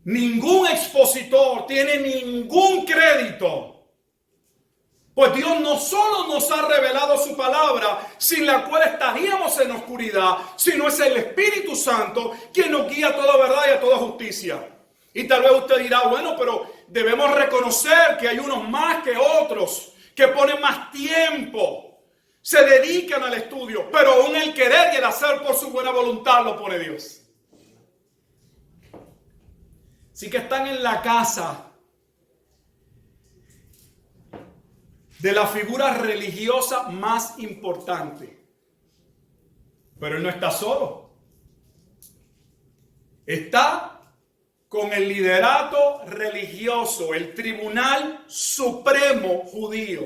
Ningún expositor tiene ningún crédito, pues Dios no solo nos ha revelado su palabra, sin la cual estaríamos en oscuridad, sino es el Espíritu Santo quien nos guía a toda verdad y a toda justicia. Y tal vez usted dirá, bueno, pero debemos reconocer que hay unos más que otros, que ponen más tiempo, se dedican al estudio, pero aún el querer y el hacer por su buena voluntad lo pone Dios. Así que están en la casa de la figura religiosa más importante. Pero él no está solo. Está con el liderato religioso, el Tribunal Supremo Judío.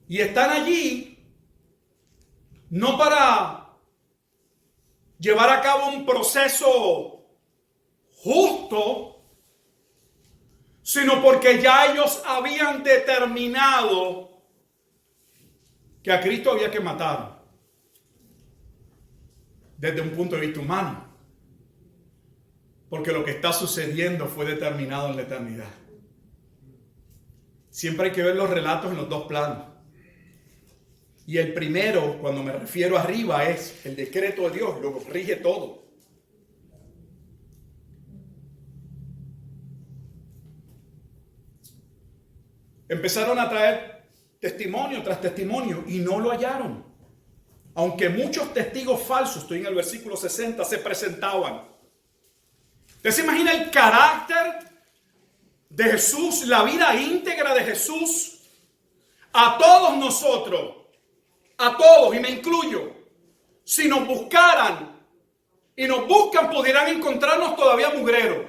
Y están allí no para llevar a cabo un proceso justo, sino porque ya ellos habían determinado que a Cristo había que matar desde un punto de vista humano, porque lo que está sucediendo fue determinado en la eternidad. Siempre hay que ver los relatos en los dos planos. Y el primero, cuando me refiero arriba, es el decreto de Dios, lo rige todo. Empezaron a traer testimonio tras testimonio y no lo hallaron. Aunque muchos testigos falsos, estoy en el versículo 60, se presentaban. ¿Usted se imagina el carácter de Jesús, la vida íntegra de Jesús? A todos nosotros, a todos, y me incluyo, si nos buscaran y nos buscan, pudieran encontrarnos todavía mugreros.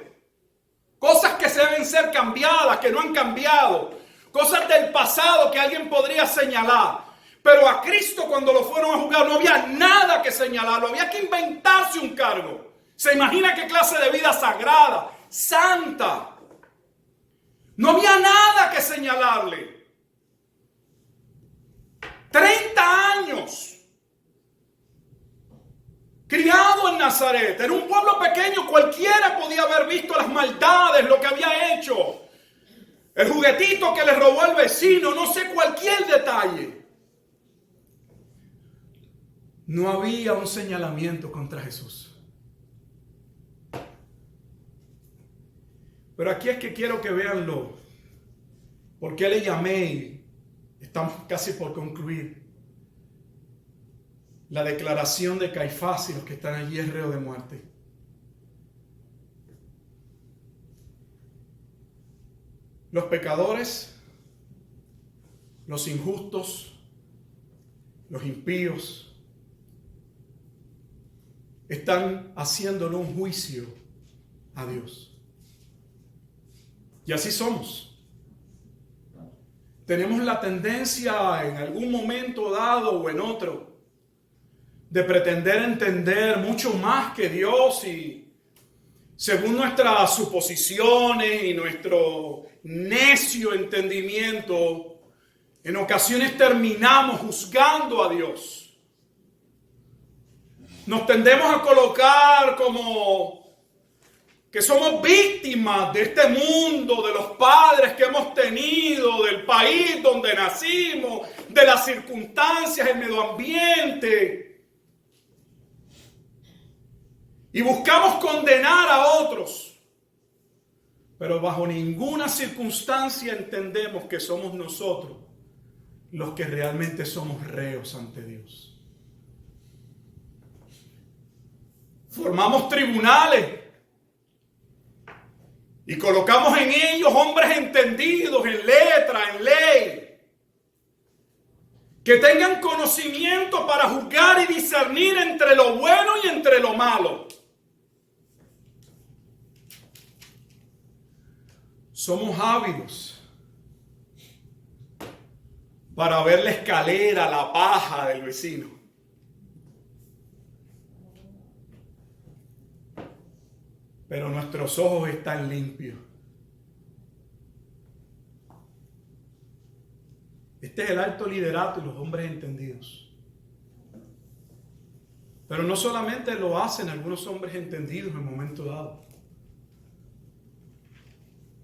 Cosas que se deben ser cambiadas, que no han cambiado. Cosas del pasado que alguien podría señalar. Pero a Cristo, cuando lo fueron a juzgar, no había nada que señalarlo. Había que inventarse un cargo. ¿Se imagina qué clase de vida sagrada, santa? No había nada que señalarle. 30 años. Criado en Nazaret. En un pueblo pequeño cualquiera podía haber visto las maldades, lo que había hecho. El juguetito que le robó el vecino, no sé, cualquier detalle. No había un señalamiento contra Jesús. Pero aquí es que quiero que veanlo. ¿Por qué le llamé? Y estamos casi por concluir. La declaración de Caifás y los que están allí es reo de muerte. Los pecadores, los injustos, los impíos, están haciéndole un juicio a Dios. Y así somos. Tenemos la tendencia en algún momento dado o en otro de pretender entender mucho más que Dios y según nuestras suposiciones y nuestro necio entendimiento, en ocasiones terminamos juzgando a Dios. Nos tendemos a colocar como que somos víctimas de este mundo, de los padres que hemos tenido, del país donde nacimos, de las circunstancias, el medio ambiente. Y buscamos condenar a otros. Pero bajo ninguna circunstancia entendemos que somos nosotros los que realmente somos reos ante Dios. Formamos tribunales y colocamos en ellos hombres entendidos en letra, en ley, que tengan conocimiento para juzgar y discernir entre lo bueno y entre lo malo. Somos ávidos para ver la escalera, la paja del vecino. Pero nuestros ojos están limpios. Este es el alto liderato y los hombres entendidos. Pero no solamente lo hacen algunos hombres entendidos en un momento dado.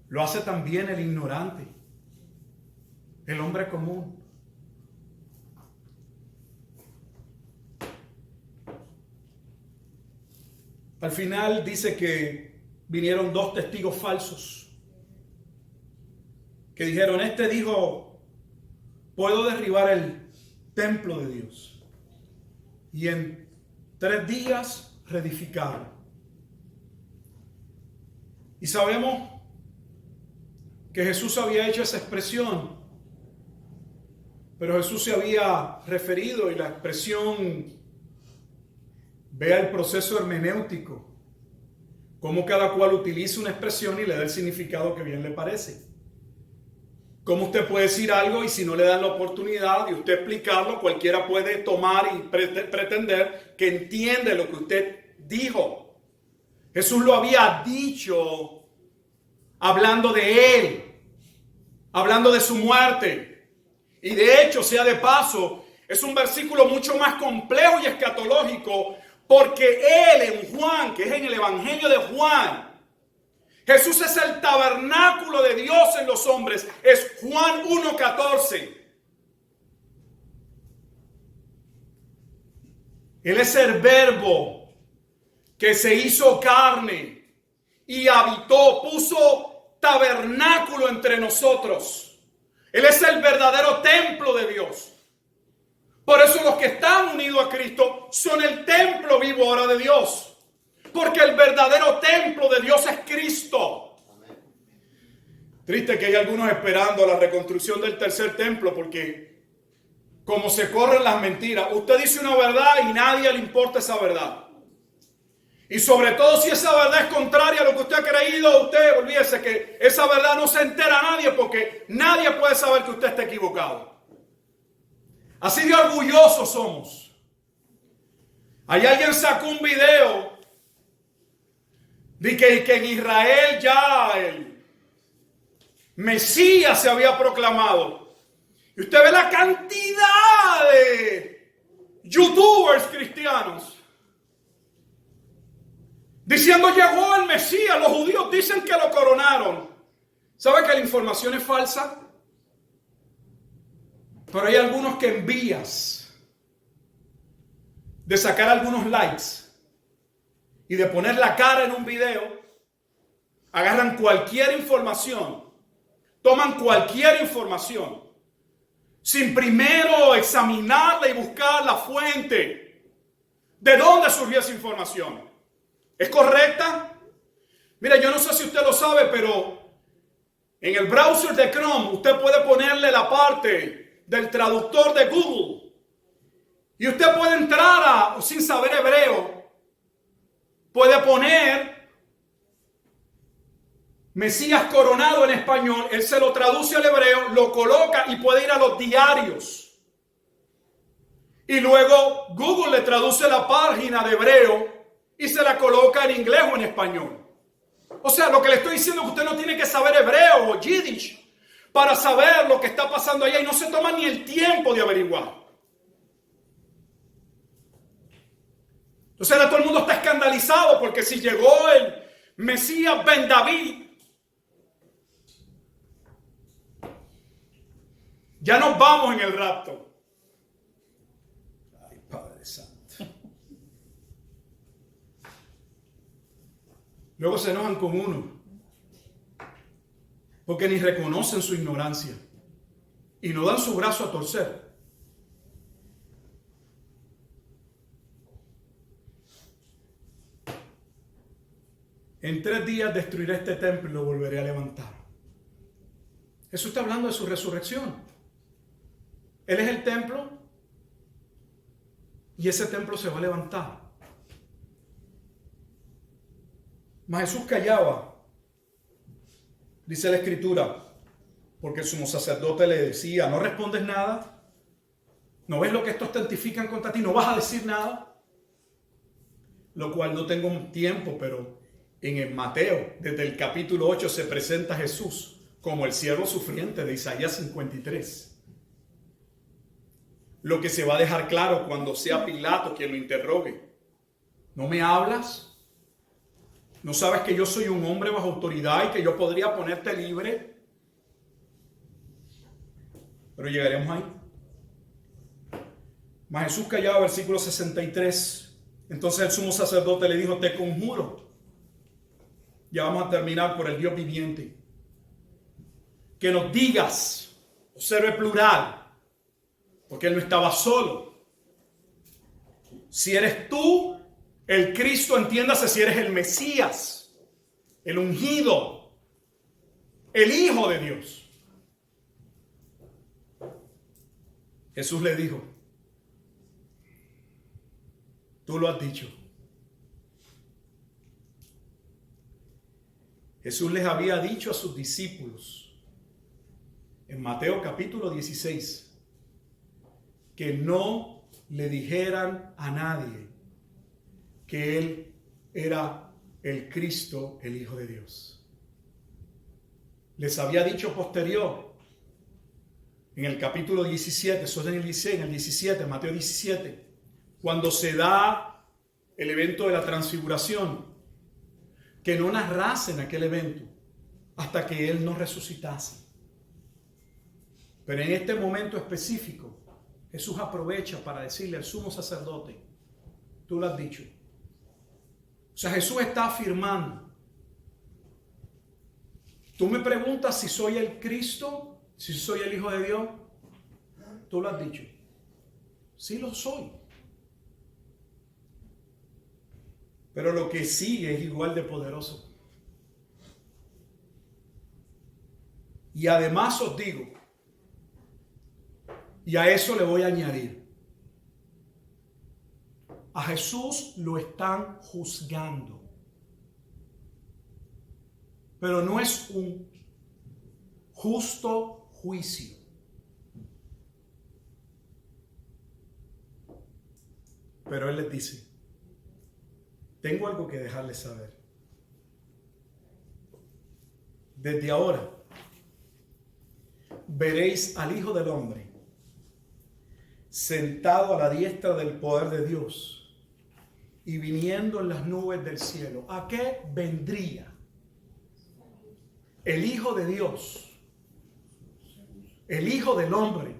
Lo hace también el ignorante, el hombre común. Al final dice que vinieron 2 testigos falsos que dijeron, este dijo, puedo derribar el templo de Dios y en 3 días reedificarlo. Y sabemos que Jesús había hecho esa expresión, pero Jesús se había referido y la expresión, vea el proceso hermenéutico, cómo cada cual utiliza una expresión y le da el significado que bien le parece. Cómo usted puede decir algo y si no le dan la oportunidad de usted explicarlo, cualquiera puede tomar y pretender que entiende lo que usted dijo. Jesús lo había dicho hablando de él, hablando de su muerte. Y de hecho, sea de paso, es un versículo mucho más complejo y escatológico, porque él en Juan, que es en el Evangelio de Juan, Jesús es el tabernáculo de Dios en los hombres. Es Juan 1:14. Él es el verbo que se hizo carne y habitó, puso tabernáculo entre nosotros. Él es el verdadero templo de Dios. Por eso los que están unidos a Cristo son el templo vivo ahora de Dios. Porque el verdadero templo de Dios es Cristo. Triste que hay algunos esperando la reconstrucción del tercer templo, porque como se corren las mentiras, usted dice una verdad y nadie le importa esa verdad. Y sobre todo si esa verdad es contraria a lo que usted ha creído, usted olvídese que esa verdad no se entera a nadie, porque nadie puede saber que usted está equivocado. Así de orgullosos somos. Ahí alguien sacó un video de que en Israel ya el Mesías se había proclamado. Y usted ve la cantidad de youtubers cristianos diciendo llegó el Mesías. Los judíos dicen que lo coronaron. ¿Sabe que la información es falsa? Pero hay algunos que en vías de sacar algunos likes y de poner la cara en un video, agarran cualquier información, toman cualquier información, sin primero examinarla y buscar la fuente. ¿De dónde surgió esa información? ¿Es correcta? Mire, yo no sé si usted lo sabe, pero en el browser de Chrome usted puede ponerle la parte del traductor de Google y usted puede entrar sin saber hebreo. Puede poner Mesías coronado en español, él se lo traduce al hebreo, lo coloca y puede ir a los diarios. Y luego Google le traduce la página de hebreo y se la coloca en inglés o en español. O sea, lo que le estoy diciendo es que usted no tiene que saber hebreo o yiddish para saber lo que está pasando allá y no se toma ni el tiempo de averiguar. Entonces ahora todo el mundo está escandalizado porque si llegó el Mesías Ben David, ya nos vamos en el rapto. Ay, Padre Santo. Luego se enojan con uno porque ni reconocen su ignorancia y no dan su brazo a torcer. En 3 días destruiré este templo y lo volveré a levantar. Jesús está hablando de su resurrección. Él es el templo y ese templo se va a levantar. Mas Jesús callaba, dice la Escritura, porque el sumo sacerdote le decía: ¿no respondes nada? ¿No ves lo que estos testifican contra ti? ¿No vas a decir nada? Lo cual no tengo tiempo, pero en el Mateo, desde el capítulo 8, se presenta a Jesús como el siervo sufriente de Isaías 53. Lo que se va a dejar claro cuando sea Pilato quien lo interrogue. ¿No me hablas? ¿No sabes que yo soy un hombre bajo autoridad y que yo podría ponerte libre? Pero llegaremos ahí. Mas Jesús callaba, versículo 63. Entonces el sumo sacerdote le dijo: te conjuro, ya vamos a terminar, por el Dios viviente, que nos digas, observe plural, porque él no estaba solo, si eres tú el Cristo, entiéndase, si eres el Mesías, el ungido, el Hijo de Dios. Jesús le dijo: tú lo has dicho. Jesús les había dicho a sus discípulos en Mateo capítulo 16 que no le dijeran a nadie que él era el Cristo, el Hijo de Dios. Les había dicho posterior, en el capítulo 17, eso es en el 16, en el 17, Mateo 17, cuando se da el evento de la transfiguración, que no narrasen aquel evento hasta que él no resucitase. Pero en este momento específico, Jesús aprovecha para decirle al sumo sacerdote: tú lo has dicho. O sea, Jesús está afirmando. Tú me preguntas si soy el Cristo, si soy el Hijo de Dios. Tú lo has dicho. Sí lo soy. Pero lo que sigue es igual de poderoso. Y además os digo, y a eso le voy a añadir, a Jesús lo están juzgando. Pero no es un justo juicio. Pero Él les dice: tengo algo que dejarles saber. Desde ahora veréis al Hijo del Hombre sentado a la diestra del poder de Dios y viniendo en las nubes del cielo. ¿A qué vendría el Hijo de Dios? El Hijo del Hombre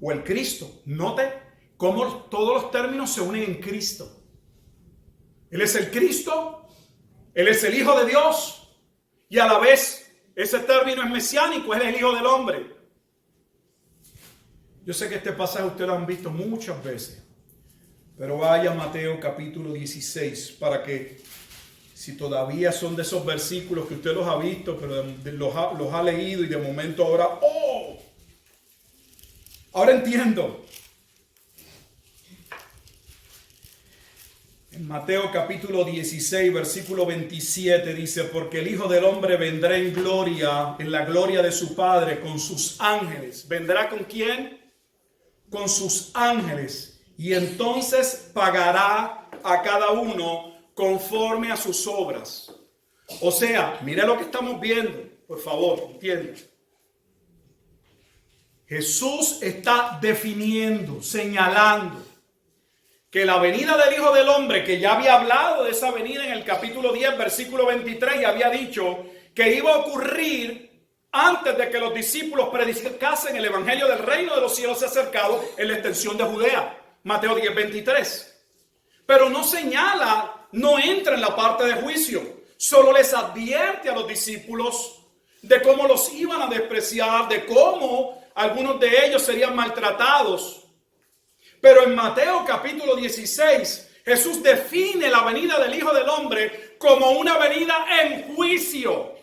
o el Cristo. Note cómo todos los términos se unen en Cristo. Él es el Cristo, Él es el Hijo de Dios y a la vez ese término es mesiánico, Él es el Hijo del Hombre. Yo sé que este pasaje ustedes lo han visto muchas veces, pero vaya a Mateo capítulo 16 para que, si todavía son de esos versículos que usted los ha visto, pero los ha leído y de momento ahora entiendo. En Mateo capítulo 16, versículo 27 dice: porque el Hijo del Hombre vendrá en gloria, en la gloria de su Padre, con sus ángeles. ¿Vendrá con quién? Con sus ángeles. Y entonces pagará a cada uno conforme a sus obras. O sea, mire lo que estamos viendo. Por favor, entiendan. Jesús está definiendo, señalando que la venida del Hijo del Hombre, que ya había hablado de esa venida en el capítulo 10, versículo 23, y había dicho que iba a ocurrir antes de que los discípulos predicasen el evangelio del reino de los cielos se ha acercado en la extensión de Judea. Mateo 10, 23. Pero no señala, no entra en la parte de juicio. Solo les advierte a los discípulos de cómo los iban a despreciar, de cómo algunos de ellos serían maltratados. Pero en Mateo capítulo 16, Jesús define la venida del Hijo del Hombre como una venida en juicio.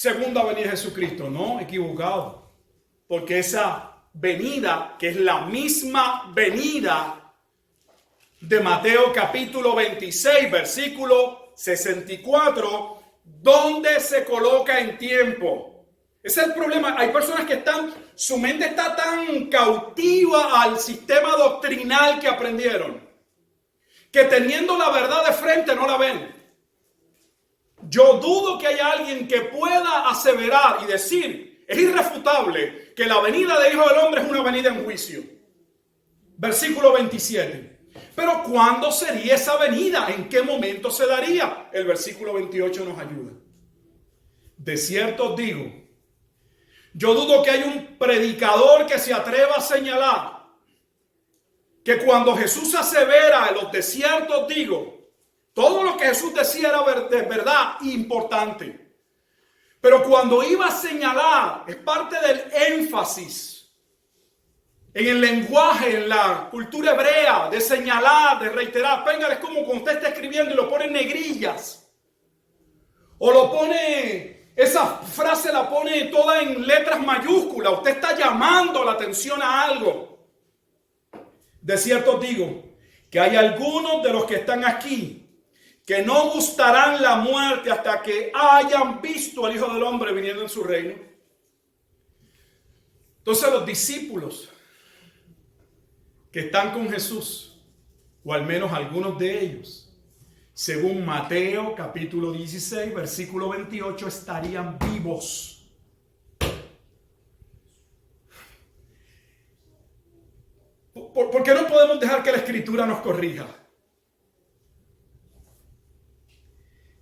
segunda venida de Jesucristo. No, equivocado. Porque esa venida, que es la misma venida de Mateo capítulo 26, versículo 64, donde se coloca en tiempo. Ese es el problema. Hay personas que su mente está tan cautiva al sistema doctrinal que aprendieron, que teniendo la verdad de frente no la ven. Yo dudo que haya alguien que pueda aseverar y decir, es irrefutable, que la venida del Hijo del Hombre es una venida en juicio. Versículo 27. Pero ¿cuándo sería esa venida? ¿En qué momento se daría? El versículo 28 nos ayuda. De cierto os digo, yo dudo que haya un predicador que se atreva a señalar que cuando Jesús asevera en los desiertos, digo, todo lo que Jesús decía era de verdad importante. Pero cuando iba a señalar, es parte del énfasis en el lenguaje, en la cultura hebrea, de señalar, de reiterar. Venga, es como cuando usted está escribiendo y lo pone en negrillas. O lo pone, esa frase la pone toda en letras mayúsculas. Usted está llamando la atención a algo. De cierto digo que hay algunos de los que están aquí que no gustarán la muerte hasta que hayan visto al Hijo del Hombre viniendo en su reino. Entonces los discípulos que están con Jesús, o al menos algunos de ellos, según Mateo capítulo 16, versículo 28, estarían vivos. ¿Por qué no podemos dejar que la Escritura nos corrija?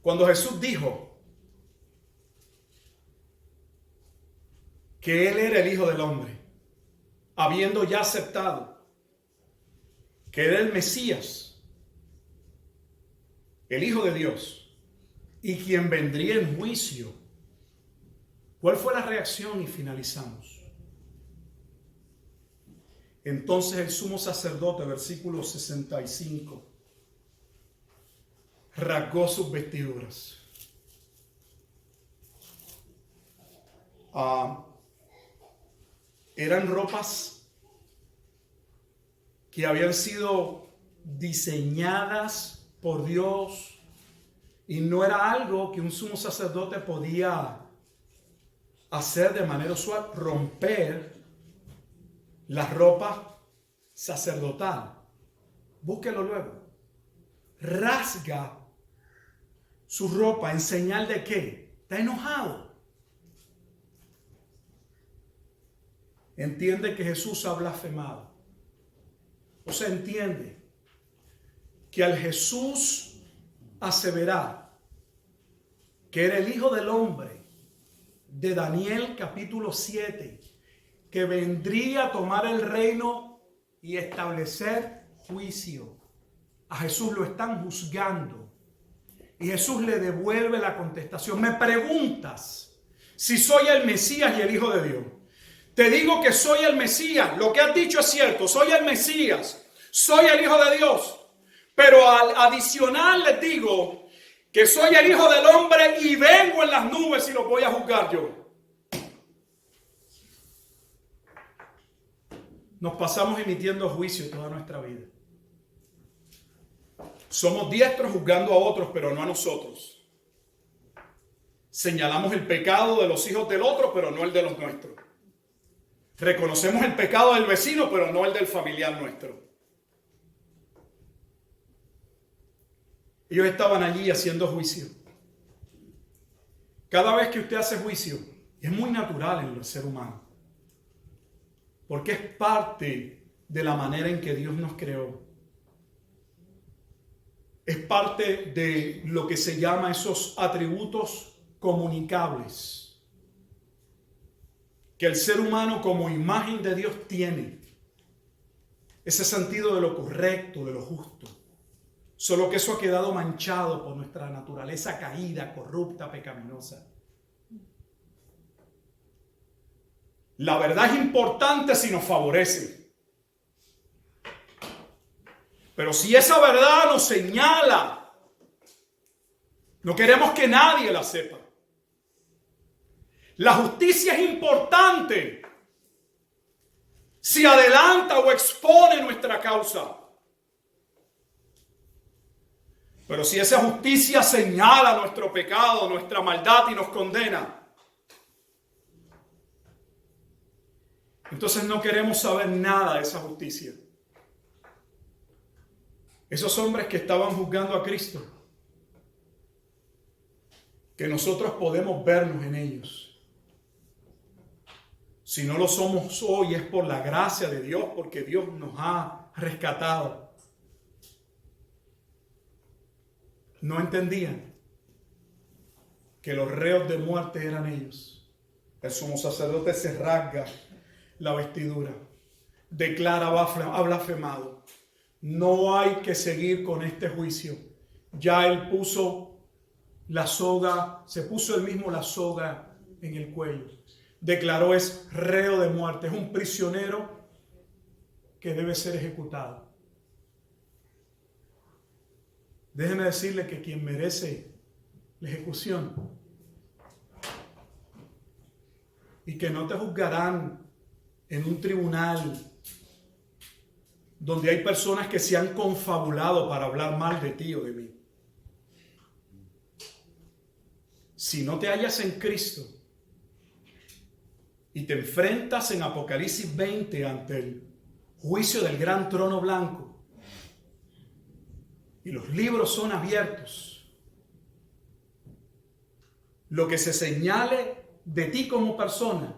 Cuando Jesús dijo que Él era el Hijo del Hombre, habiendo ya aceptado que era el Mesías, el Hijo de Dios, y quien vendría en juicio, ¿cuál fue la reacción? Y finalizamos. Entonces el sumo sacerdote, versículo 65, rasgó sus vestiduras. Eran ropas que habían sido diseñadas por Dios y no era algo que un sumo sacerdote podía hacer de manera usual, romper la ropa sacerdotal. Búsquelo luego. Rasga su ropa en señal de ¿qué? Está enojado. Entiende que Jesús ha blasfemado. O sea, entiende que al Jesús aseverar que era el Hijo del Hombre de Daniel capítulo 7, que vendría a tomar el reino y establecer juicio, a Jesús lo están juzgando. Y Jesús le devuelve la contestación. Me preguntas si soy el Mesías y el Hijo de Dios. Te digo que soy el Mesías. Lo que has dicho es cierto. Soy el Mesías. Soy el Hijo de Dios. Pero adicional les digo que soy el Hijo del Hombre y vengo en las nubes y lo voy a juzgar yo. Nos pasamos emitiendo juicio toda nuestra vida. Somos diestros juzgando a otros, pero no a nosotros. Señalamos el pecado de los hijos del otro, pero no el de los nuestros. Reconocemos el pecado del vecino, pero no el del familiar nuestro. Ellos estaban allí haciendo juicio. Cada vez que usted hace juicio, es muy natural en el ser humano. Porque es parte de la manera en que Dios nos creó. Es parte de lo que se llama esos atributos comunicables que el ser humano como imagen de Dios tiene. Ese sentido de lo correcto, de lo justo. Solo que eso ha quedado manchado por nuestra naturaleza caída, corrupta, pecaminosa. La verdad es importante si nos favorece. Pero si esa verdad nos señala, no queremos que nadie la sepa. La justicia es importante si adelanta o expone nuestra causa. Pero si esa justicia señala nuestro pecado, nuestra maldad y nos condena, entonces no queremos saber nada de esa justicia. Esos hombres que estaban juzgando a Cristo, que nosotros podemos vernos en ellos. Si no lo somos hoy es por la gracia de Dios, porque Dios nos ha rescatado. No entendían que los reos de muerte eran ellos. El sumo sacerdote se rasga la vestidura, declara: ha blasfemado. No hay que seguir con este juicio. Ya él puso la soga, se puso él mismo la soga en el cuello. Declaró: es reo de muerte, es un prisionero que debe ser ejecutado. Déjeme decirle que quien merece la ejecución y que no te juzgarán en un tribunal donde hay personas que se han confabulado para hablar mal de ti o de mí. Si no te hallas en Cristo y te enfrentas en Apocalipsis 20 ante el juicio del gran trono blanco y los libros son abiertos, lo que se señale de ti como persona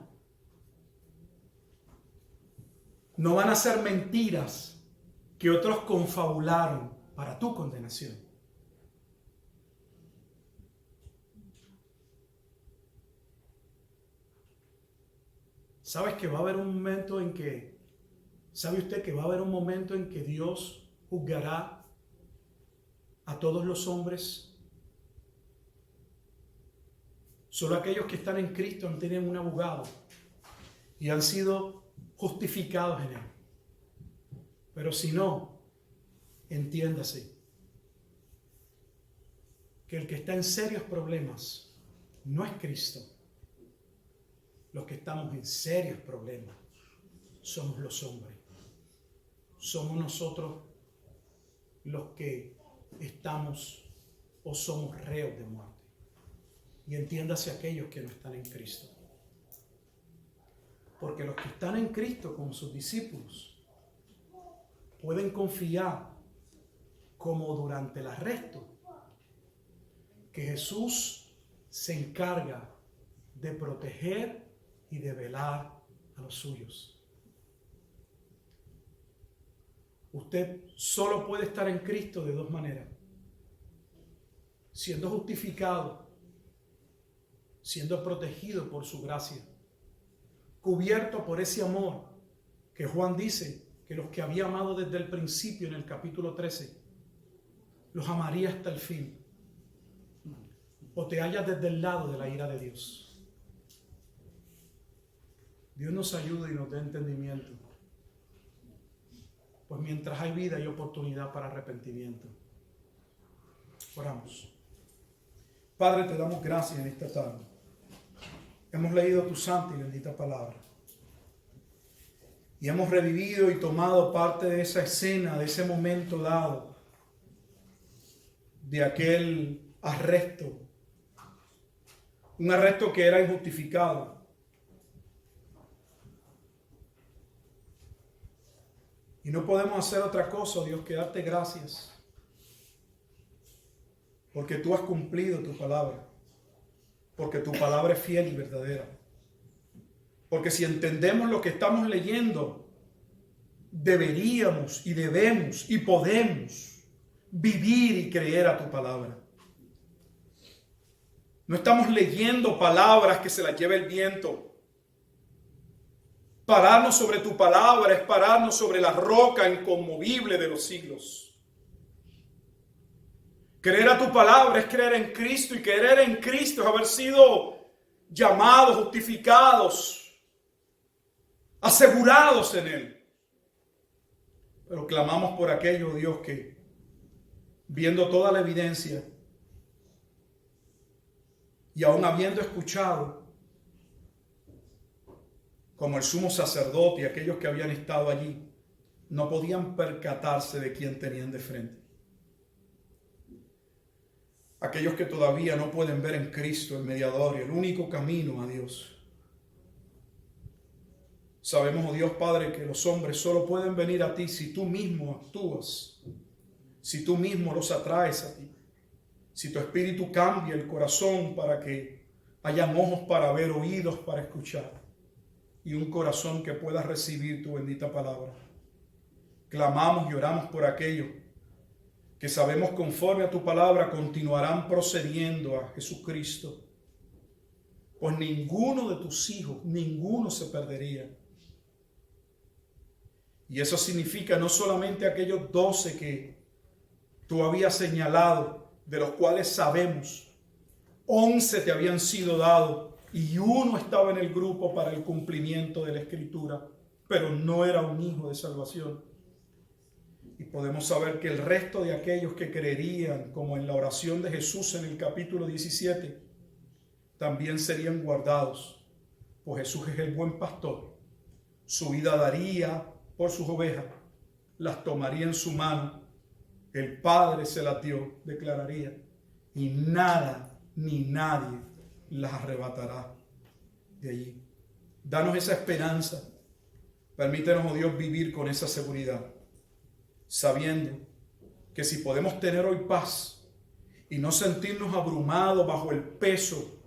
no van a ser mentiras que otros confabularon para tu condenación. ¿Sabes que va a haber un momento en que, sabe usted que va a haber un momento en que Dios juzgará a todos los hombres? Solo aquellos que están en Cristo no tienen un abogado y han sido justificados en Él. Pero si no, entiéndase que el que está en serios problemas no es Cristo. Los que estamos en serios problemas somos los hombres. Somos nosotros los que estamos o somos reos de muerte. Y entiéndase aquellos que no están en Cristo. Porque los que están en Cristo como sus discípulos pueden confiar, como durante el arresto, que Jesús se encarga de proteger y de velar a los suyos. Usted solo puede estar en Cristo de dos maneras: siendo justificado, siendo protegido por su gracia, cubierto por ese amor que Juan dice que los que había amado desde el principio en el capítulo 13, los amaría hasta el fin. O te hallas desde el lado de la ira de Dios. Dios nos ayude y nos dé entendimiento. Pues mientras hay vida hay oportunidad para arrepentimiento. Oramos. Padre, te damos gracias en esta tarde. Hemos leído tu santa y bendita palabra. Y hemos revivido y tomado parte de esa escena, de ese momento dado, de aquel arresto. Un arresto que era injustificado. Y no podemos hacer otra cosa, Dios, que darte gracias. Porque tú has cumplido tu palabra. Porque tu palabra es fiel y verdadera. Porque si entendemos lo que estamos leyendo, deberíamos y debemos y podemos vivir y creer a tu palabra. No estamos leyendo palabras que se las lleve el viento. Pararnos sobre tu palabra es pararnos sobre la roca inconmovible de los siglos. Creer a tu palabra es creer en Cristo, y creer en Cristo es haber sido llamados, justificados, asegurados en Él. Pero clamamos por aquello, Dios, que viendo toda la evidencia y aún habiendo escuchado como el sumo sacerdote y aquellos que habían estado allí, no podían percatarse de quién tenían de frente. Aquellos que todavía no pueden ver en Cristo el mediador y el único camino a Dios. Sabemos, oh Dios Padre, que los hombres solo pueden venir a ti si tú mismo actúas, si tú mismo los atraes a ti, si tu Espíritu cambia el corazón para que hayan ojos para ver, oídos para escuchar y un corazón que pueda recibir tu bendita palabra. Clamamos y oramos por aquellos que sabemos conforme a tu palabra continuarán procediendo a Jesucristo, pues ninguno de tus hijos, ninguno se perdería. Y eso significa no solamente aquellos 12 que tú habías señalado, de los cuales sabemos, 11 te habían sido dados y uno estaba en el grupo para el cumplimiento de la Escritura, pero no era un hijo de salvación. Y podemos saber que el resto de aquellos que creerían, como en la oración de Jesús en el capítulo 17, también serían guardados, pues Jesús es el buen pastor. Su vida daría por sus ovejas, las tomaría en su mano, el Padre se las dio, declararía, y nada ni nadie las arrebatará de allí. Danos esa esperanza, permítenos, oh Dios, vivir con esa seguridad, sabiendo que si podemos tener hoy paz y no sentirnos abrumados bajo el peso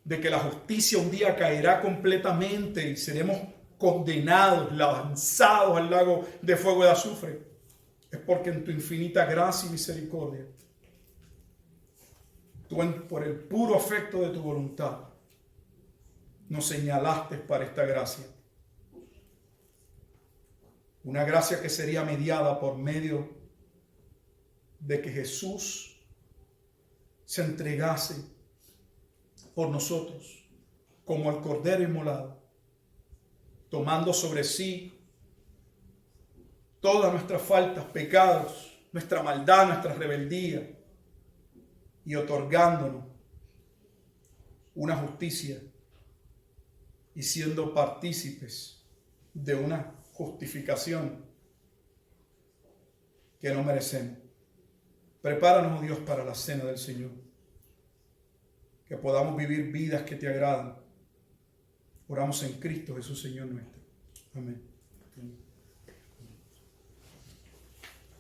de que la justicia un día caerá completamente y seremos condenados, lanzados al lago de fuego y de azufre, es porque en tu infinita gracia y misericordia, tú por el puro afecto de tu voluntad, nos señalaste para esta gracia. Una gracia que sería mediada por medio de que Jesús se entregase por nosotros como el Cordero inmolado, tomando sobre sí todas nuestras faltas, pecados, nuestra maldad, nuestra rebeldía, y otorgándonos una justicia y siendo partícipes de una justificación que no merecemos. Prepáranos, oh Dios, para la cena del Señor, que podamos vivir vidas que te agradan. Oramos en Cristo Jesús, Señor nuestro. Amén.